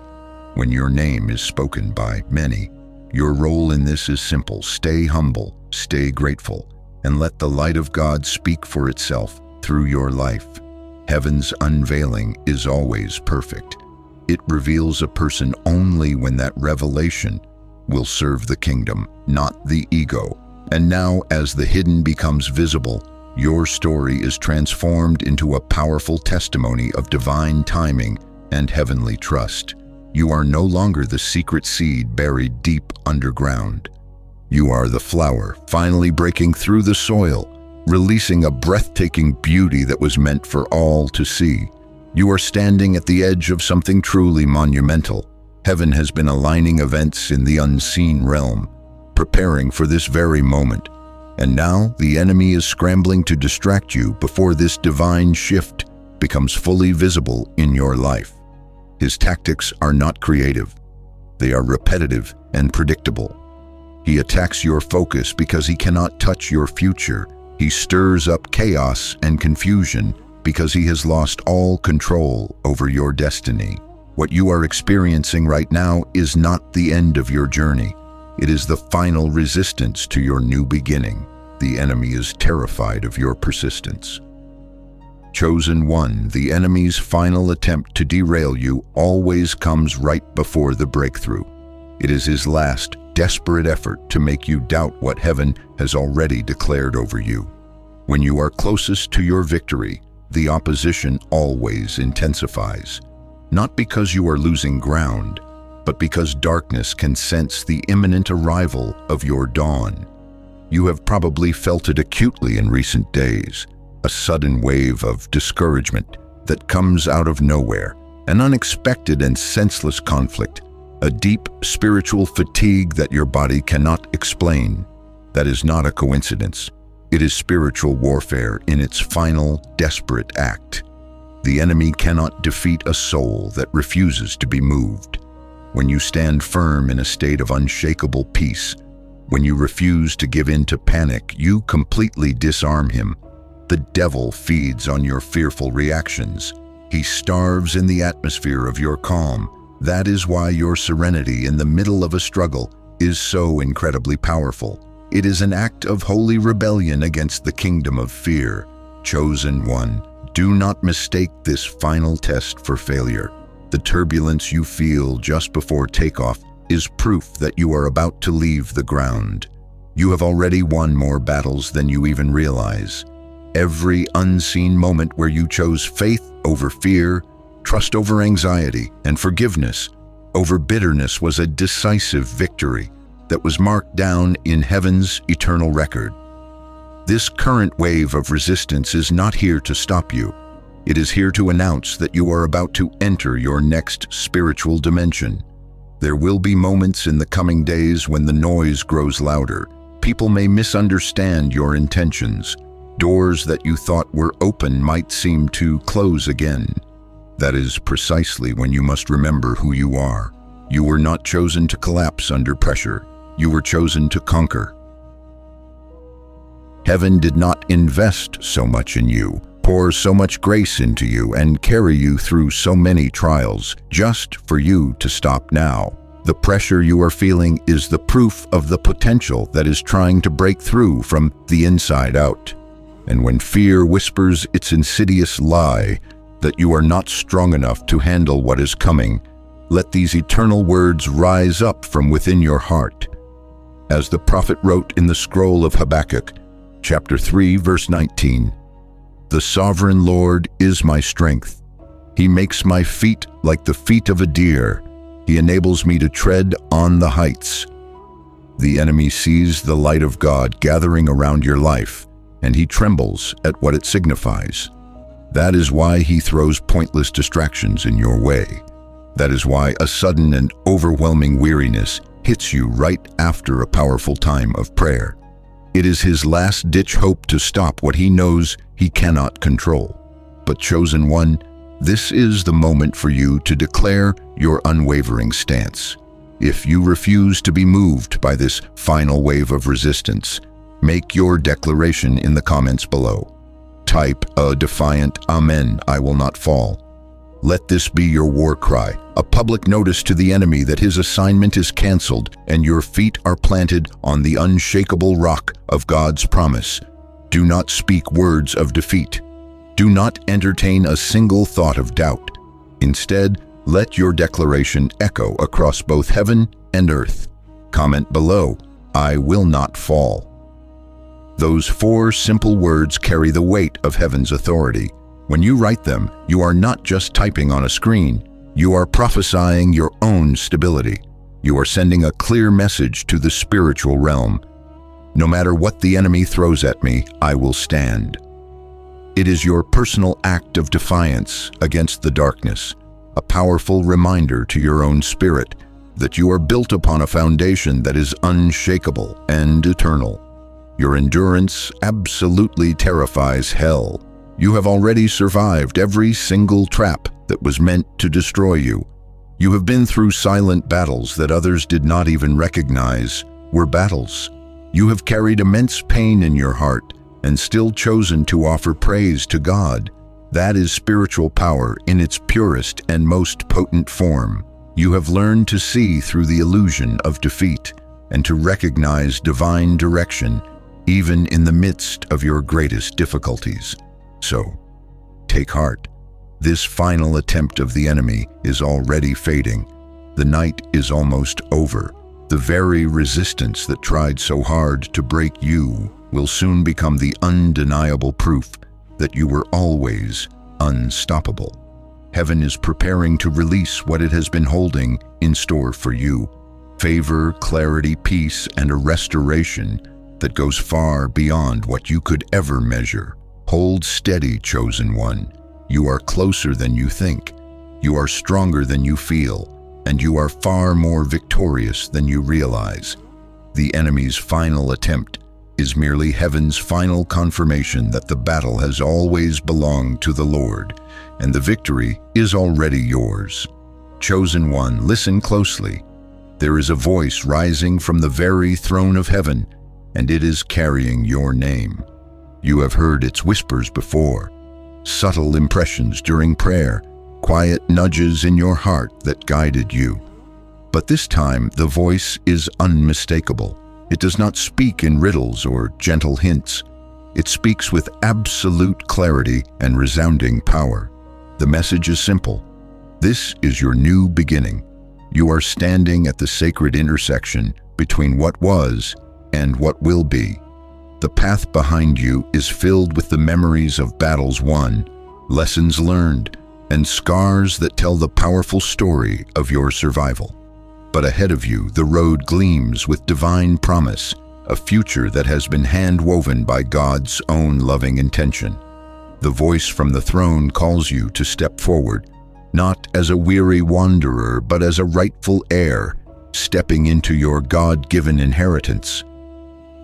when your name is spoken by many. Your role in this is simple. Stay humble, stay grateful, and let the light of God speak for itself through your life. Heaven's unveiling is always perfect. It reveals a person only when that revelation will serve the kingdom, not the ego. And now, as the hidden becomes visible, your story is transformed into a powerful testimony of divine timing and heavenly trust. You are no longer the secret seed buried deep underground. You are the flower finally breaking through the soil, releasing a breathtaking beauty that was meant for all to see. You are standing at the edge of something truly monumental. Heaven has been aligning events in the unseen realm, preparing for this very moment. And now the enemy is scrambling to distract you before this divine shift becomes fully visible in your life. His tactics are not creative. They are repetitive and predictable. He attacks your focus because he cannot touch your future. He stirs up chaos and confusion because he has lost all control over your destiny. What you are experiencing right now is not the end of your journey. It is the final resistance to your new beginning. The enemy is terrified of your persistence. Chosen one, the enemy's final attempt to derail you always comes right before the breakthrough. It is his last, desperate effort to make you doubt what heaven has already declared over you. When you are closest to your victory, the opposition always intensifies. Not because you are losing ground, but because darkness can sense the imminent arrival of your dawn. You have probably felt it acutely in recent days, a sudden wave of discouragement that comes out of nowhere, an unexpected and senseless conflict, a deep spiritual fatigue that your body cannot explain. That is not a coincidence. It is spiritual warfare in its final, desperate act. The enemy cannot defeat a soul that refuses to be moved. When you stand firm in a state of unshakable peace, when you refuse to give in to panic, you completely disarm him. The devil feeds on your fearful reactions. He starves in the atmosphere of your calm. That is why your serenity in the middle of a struggle is so incredibly powerful. It is an act of holy rebellion against the kingdom of fear. Chosen one, do not mistake this final test for failure. The turbulence you feel just before takeoff is proof that you are about to leave the ground. You have already won more battles than you even realize. Every unseen moment where you chose faith over fear, trust over anxiety, and forgiveness over bitterness was a decisive victory that was marked down in heaven's eternal record. This current wave of resistance is not here to stop you. It is here to announce that you are about to enter your next spiritual dimension. There will be moments in the coming days when the noise grows louder. People may misunderstand your intentions. Doors that you thought were open might seem to close again. That is precisely when you must remember who you are. You were not chosen to collapse under pressure. You were chosen to conquer. Heaven did not invest so much in you, pour so much grace into you, and carry you through so many trials just for you to stop now. The pressure you are feeling is the proof of the potential that is trying to break through from the inside out. And when fear whispers its insidious lie that you are not strong enough to handle what is coming, let these eternal words rise up from within your heart. As the prophet wrote in the scroll of Habakkuk, chapter 3, verse 19, "The sovereign Lord is my strength. He makes my feet like the feet of a deer, He enables me to tread on the heights. The enemy sees the light of God gathering around your life, and he trembles at what it signifies. That is why he throws pointless distractions in your way. That is why a sudden and overwhelming weariness hits you right after a powerful time of prayer. It is his last-ditch hope to stop what he knows he cannot control. But chosen one, this is the moment for you to declare your unwavering stance. If you refuse to be moved by this final wave of resistance, make your declaration in the comments below. Type a defiant "Amen, I will not fall." Let this be your war cry, a public notice to the enemy that his assignment is canceled and your feet are planted on the unshakable rock of God's promise. Do not speak words of defeat. Do not entertain a single thought of doubt. Instead, let your declaration echo across both heaven and earth. Comment below, "I will not fall." Those 4 simple words carry the weight of heaven's authority. When you write them, you are not just typing on a screen. You are prophesying your own stability. You are sending a clear message to the spiritual realm. No matter what the enemy throws at me, I will stand. It is your personal act of defiance against the darkness, a powerful reminder to your own spirit that you are built upon a foundation that is unshakable and eternal. Your endurance absolutely terrifies hell. You have already survived every single trap that was meant to destroy you. You have been through silent battles that others did not even recognize were battles. You have carried immense pain in your heart and still chosen to offer praise to God. That is spiritual power in its purest and most potent form. You have learned to see through the illusion of defeat and to recognize divine direction even in the midst of your greatest difficulties. So, take heart. This final attempt of the enemy is already fading. The night is almost over. The very resistance that tried so hard to break you will soon become the undeniable proof that you were always unstoppable. Heaven is preparing to release what it has been holding in store for you. Favor, clarity, peace, and a restoration that goes far beyond what you could ever measure. Hold steady, chosen one. You are closer than you think. You are stronger than you feel, and you are far more victorious than you realize. The enemy's final attempt is merely heaven's final confirmation that the battle has always belonged to the Lord, and the victory is already yours. Chosen one, listen closely. There is a voice rising from the very throne of heaven, and it is carrying your name. You have heard its whispers before, subtle impressions during prayer, quiet nudges in your heart that guided you. But this time, the voice is unmistakable. It does not speak in riddles or gentle hints. It speaks with absolute clarity and resounding power. The message is simple. This is your new beginning. You are standing at the sacred intersection between what was and what will be. The path behind you is filled with the memories of battles won, lessons learned, and scars that tell the powerful story of your survival. But ahead of you, the road gleams with divine promise, a future that has been hand-woven by God's own loving intention. The voice from the throne calls you to step forward, not as a weary wanderer, but as a rightful heir, stepping into your God-given inheritance.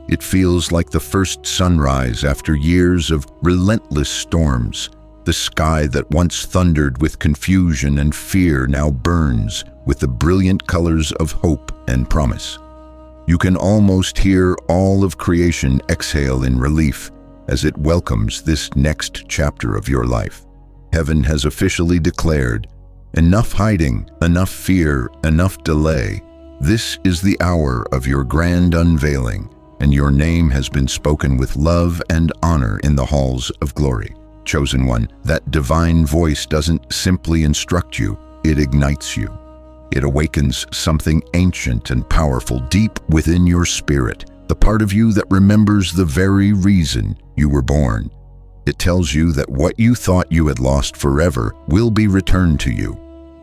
It feels like the first sunrise after years of relentless storms. The sky that once thundered with confusion and fear now burns with the brilliant colors of hope and promise. You can almost hear all of creation exhale in relief as it welcomes this next chapter of your life. Heaven has officially declared, enough hiding, enough fear, enough delay. This is the hour of your grand unveiling, and your name has been spoken with love and honor in the halls of glory. Chosen one, that divine voice doesn't simply instruct you, it ignites you. It awakens something ancient and powerful deep within your spirit, the part of you that remembers the very reason you were born. It tells you that what you thought you had lost forever will be returned to you.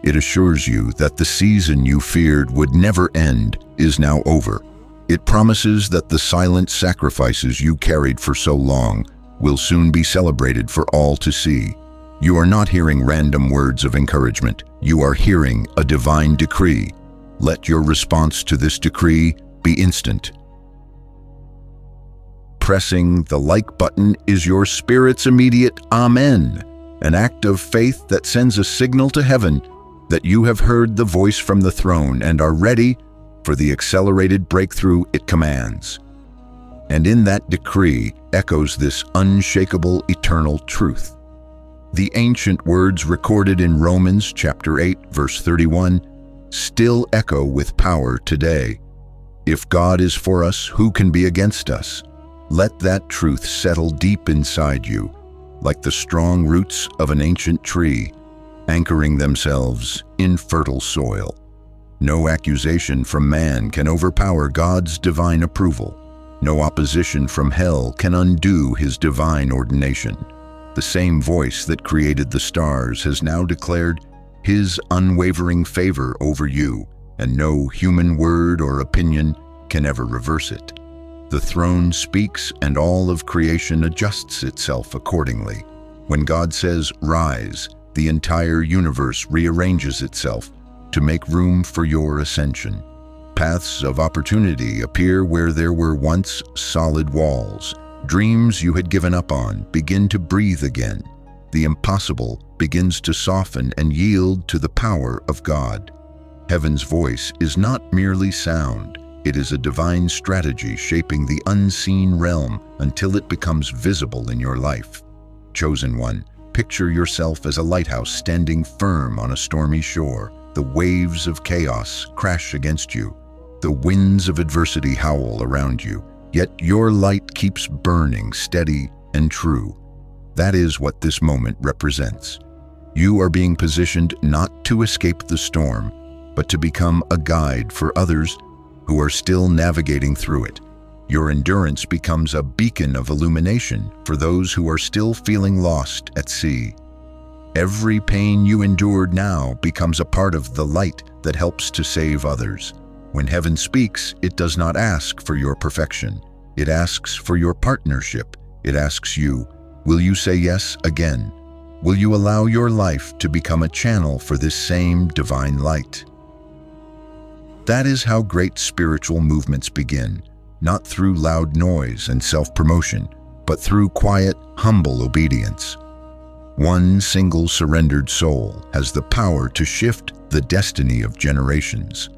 It assures you that the season you feared would never end is now over. It promises that the silent sacrifices you carried for so long will soon be celebrated for all to see. You are not hearing random words of encouragement. You are hearing a divine decree. Let your response to this decree be instant. Pressing the like button is your spirit's immediate Amen, an act of faith that sends a signal to heaven that you have heard the voice from the throne and are ready for the accelerated breakthrough it commands. And in that decree echoes this unshakable eternal truth. The ancient words recorded in Romans chapter 8, verse 31, still echo with power today. If God is for us, who can be against us? Let that truth settle deep inside you, like the strong roots of an ancient tree, anchoring themselves in fertile soil. No accusation from man can overpower God's divine approval. No opposition from hell can undo his divine ordination. The same voice that created the stars has now declared his unwavering favor over you, and no human word or opinion can ever reverse it. The throne speaks, and all of creation adjusts itself accordingly. When God says, "Rise," the entire universe rearranges itself to make room for your ascension. Paths of opportunity appear where there were once solid walls. Dreams you had given up on begin to breathe again. The impossible begins to soften and yield to the power of God. Heaven's voice is not merely sound. It is a divine strategy shaping the unseen realm until it becomes visible in your life. Chosen one, picture yourself as a lighthouse standing firm on a stormy shore. The waves of chaos crash against you. The winds of adversity howl around you. Yet your light keeps burning steady and true. That is what this moment represents. You are being positioned not to escape the storm, but to become a guide for others who are still navigating through it. Your endurance becomes a beacon of illumination for those who are still feeling lost at sea. Every pain you endured now becomes a part of the light that helps to save others. When heaven speaks, it does not ask for your perfection. It asks for your partnership. It asks you, will you say yes again? Will you allow your life to become a channel for this same divine light? That is how great spiritual movements begin, not through loud noise and self-promotion, but through quiet, humble obedience. One single surrendered soul has the power to shift the destiny of generations.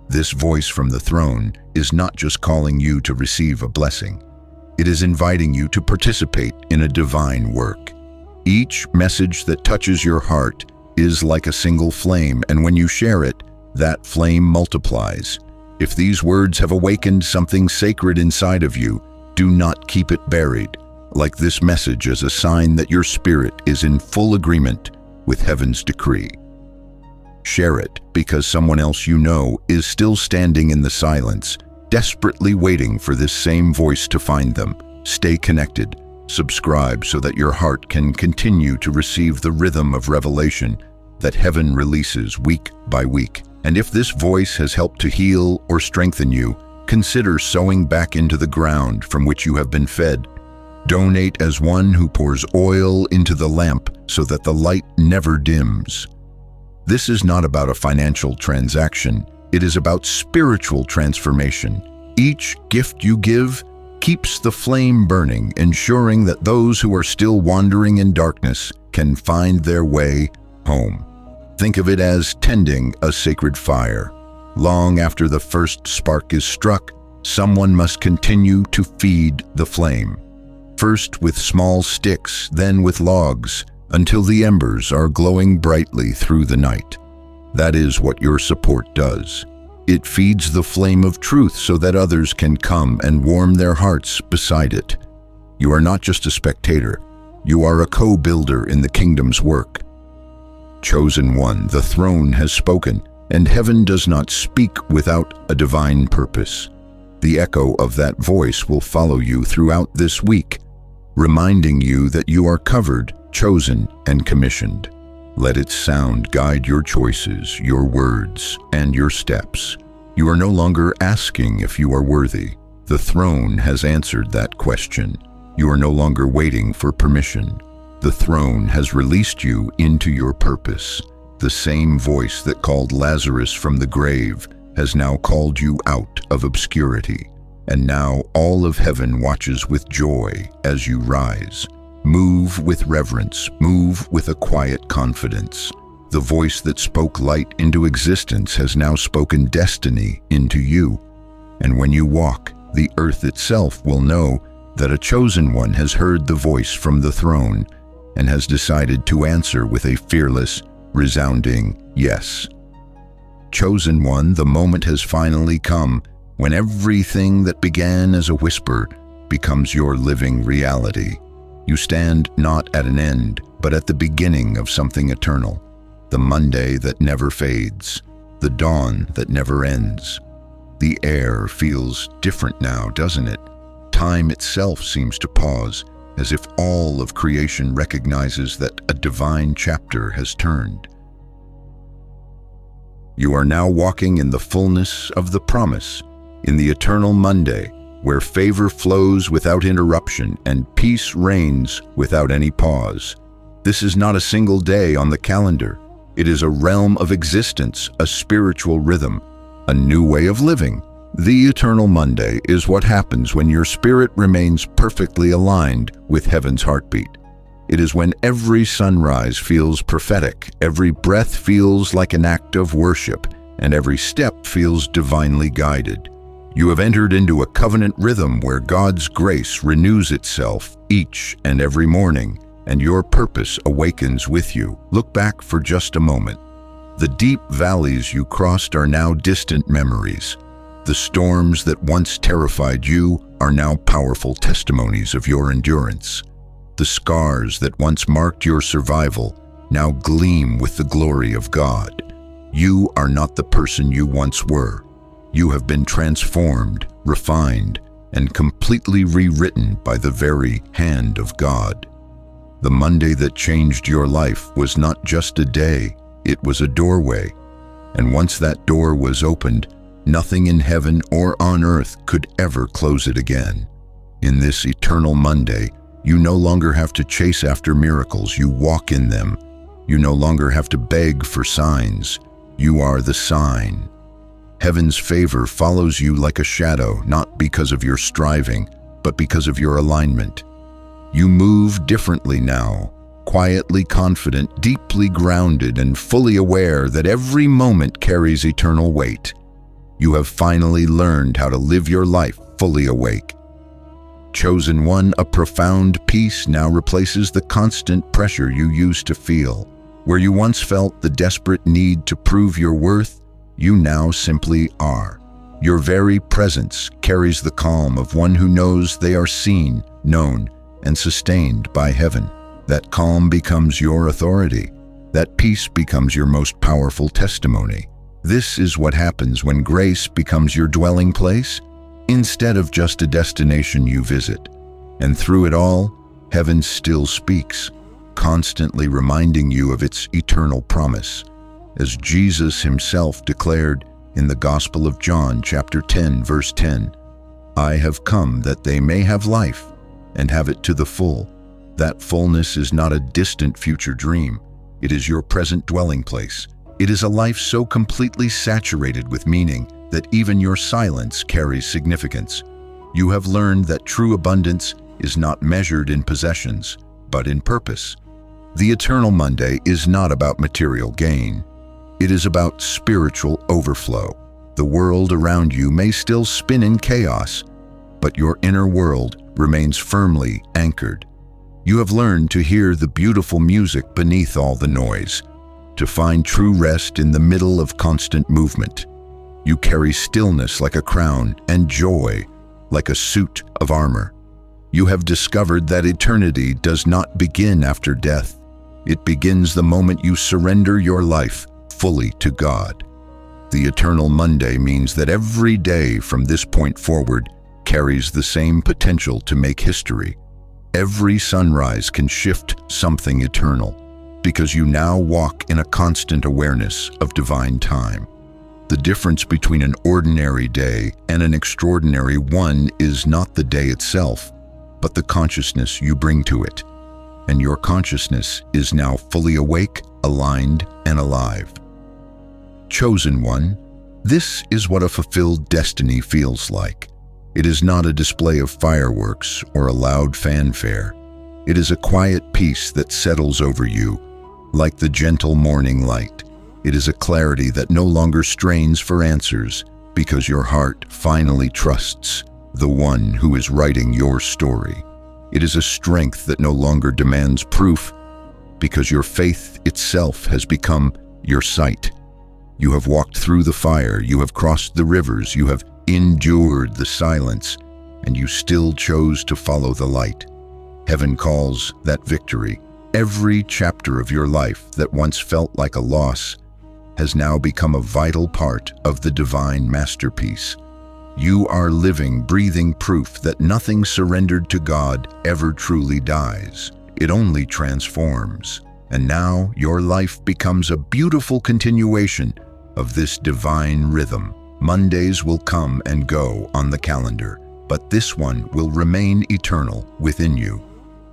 This voice from the throne is not just calling you to receive a blessing. It is inviting you to participate in a divine work. Each message that touches your heart is like a single flame, and when you share it, that flame multiplies. If these words have awakened something sacred inside of you, do not keep it buried. Like this message as a sign that your spirit is in full agreement with heaven's decree. Share it because someone else you know is still standing in the silence, desperately waiting for this same voice to find them. Stay connected. Subscribe so that your heart can continue to receive the rhythm of revelation that heaven releases week by week. And if this voice has helped to heal or strengthen you, consider sowing back into the ground from which you have been fed. Donate as one who pours oil into the lamp so that the light never dims. This is not about a financial transaction. It is about spiritual transformation. Each gift you give keeps the flame burning, ensuring that those who are still wandering in darkness can find their way home. Think of it as tending a sacred fire. Long after the first spark is struck, someone must continue to feed the flame. First with small sticks, then with logs, until the embers are glowing brightly through the night. That is what your support does. It feeds the flame of truth so that others can come and warm their hearts beside it. You are not just a spectator. You are a co-builder in the kingdom's work. Chosen one, the throne has spoken, and heaven does not speak without a divine purpose. The echo of that voice will follow you throughout this week, reminding you that you are covered, chosen, and commissioned. Let its sound guide your choices, your words, and your steps. You are no longer asking if you are worthy. The throne has answered that question. You are no longer waiting for permission. The throne has released you into your purpose. The same voice that called Lazarus from the grave has now called you out of obscurity. And now all of heaven watches with joy as you rise. Move with reverence, move with a quiet confidence. The voice that spoke light into existence has now spoken destiny into you. And when you walk, the earth itself will know that a chosen one has heard the voice from the throne and has decided to answer with a fearless, resounding yes. Chosen one, the moment has finally come when everything that began as a whisper becomes your living reality. You stand not at an end, but at the beginning of something eternal. The Monday that never fades, the dawn that never ends. The air feels different now, doesn't it? Time itself seems to pause, as if all of creation recognizes that a divine chapter has turned. You are now walking in the fullness of the promise, in the eternal Monday, where favor flows without interruption and peace reigns without any pause. This is not a single day on the calendar. It is a realm of existence, a spiritual rhythm, a new way of living. The eternal Monday is what happens when your spirit remains perfectly aligned with heaven's heartbeat. It is when every sunrise feels prophetic, every breath feels like an act of worship, and every step feels divinely guided. You have entered into a covenant rhythm where God's grace renews itself each and every morning, and your purpose awakens with you. Look back for just a moment. The deep valleys you crossed are now distant memories. The storms that once terrified you are now powerful testimonies of your endurance. The scars that once marked your survival now gleam with the glory of God. You are not the person you once were. You have been transformed, refined, and completely rewritten by the very hand of God. The Monday that changed your life was not just a day, it was a doorway. And once that door was opened, nothing in heaven or on earth could ever close it again. In this eternal Monday, you no longer have to chase after miracles, you walk in them. You no longer have to beg for signs, you are the sign. Heaven's favor follows you like a shadow, not because of your striving, but because of your alignment. You move differently now, quietly confident, deeply grounded, and fully aware that every moment carries eternal weight. You have finally learned how to live your life fully awake. Chosen one, a profound peace now replaces the constant pressure you used to feel. Where you once felt the desperate need to prove your worth, you now simply are. Your very presence carries the calm of one who knows they are seen, known, and sustained by heaven. That calm becomes your authority. That peace becomes your most powerful testimony. This is what happens when grace becomes your dwelling place, instead of just a destination you visit. And through it all, heaven still speaks, constantly reminding you of its eternal promise. As Jesus himself declared in the Gospel of John, chapter 10, verse 10, "I have come that they may have life and have it to the full." That fullness is not a distant future dream. It is your present dwelling place. It is a life so completely saturated with meaning that even your silence carries significance. You have learned that true abundance is not measured in possessions, but in purpose. The eternal Monday is not about material gain. It is about spiritual overflow. The world around you may still spin in chaos, but your inner world remains firmly anchored. You have learned to hear the beautiful music beneath all the noise, to find true rest in the middle of constant movement. You carry stillness like a crown and joy like a suit of armor. You have discovered that eternity does not begin after death. It begins the moment you surrender your life fully to God. The eternal Monday means that every day from this point forward carries the same potential to make history. Every sunrise can shift something eternal. because you now walk in a constant awareness of divine time. The difference between an ordinary day and an extraordinary one is not the day itself, but the consciousness you bring to it. And your consciousness is now fully awake, aligned, and alive. Chosen one, this is what a fulfilled destiny feels like. It is not a display of fireworks or a loud fanfare. It is a quiet peace that settles over you, like the gentle morning light. It is a clarity that no longer strains for answers, because your heart finally trusts the one who is writing your story. It is a strength that no longer demands proof, because your faith itself has become your sight. You have walked through the fire, you have crossed the rivers, you have endured the silence, and you still chose to follow the light. Heaven calls that victory. Every chapter of your life that once felt like a loss has now become a vital part of the divine masterpiece. You are living, breathing proof that nothing surrendered to God ever truly dies. It only transforms. And now your life becomes a beautiful continuation of this divine rhythm. Mondays will come and go on the calendar, but this one will remain eternal within you.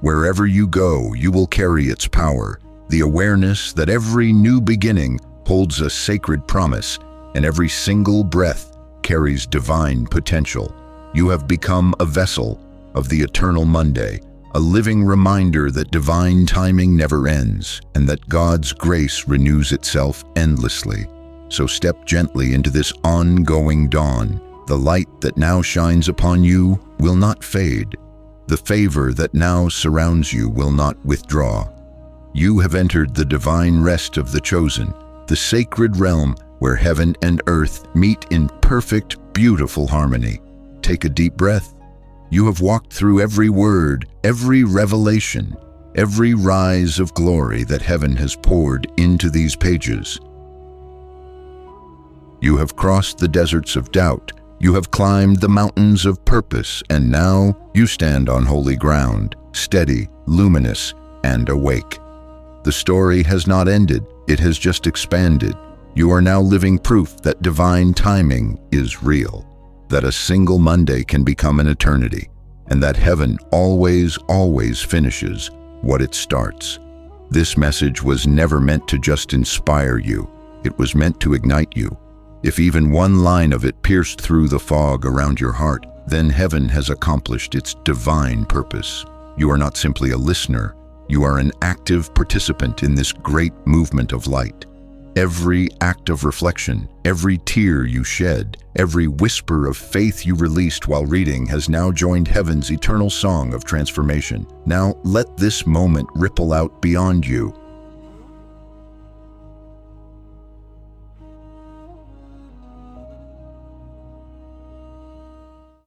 Wherever you go, you will carry its power, the awareness that every new beginning holds a sacred promise, and every single breath carries divine potential. You have become a vessel of the eternal Monday, a living reminder that divine timing never ends, and that God's grace renews itself endlessly. So step gently into this ongoing dawn. The light that now shines upon you will not fade. The favor that now surrounds you will not withdraw. You have entered the divine rest of the chosen, the sacred realm where heaven and earth meet in perfect, beautiful harmony. Take a deep breath. You have walked through every word, every revelation, every rise of glory that heaven has poured into these pages. You have crossed the deserts of doubt. You have climbed the mountains of purpose, and now you stand on holy ground, steady, luminous, and awake. The story has not ended. It has just expanded. You are now living proof that divine timing is real, that a single Monday can become an eternity, and that heaven always finishes what it starts. This message was never meant to just inspire you. It was meant to ignite you. If even one line of it pierced through the fog around your heart, then heaven has accomplished its divine purpose. You are not simply a listener. You are an active participant in this great movement of light. Every act of reflection, every tear you shed, every whisper of faith you released while reading has now joined heaven's eternal song of transformation. Now let this moment ripple out beyond you,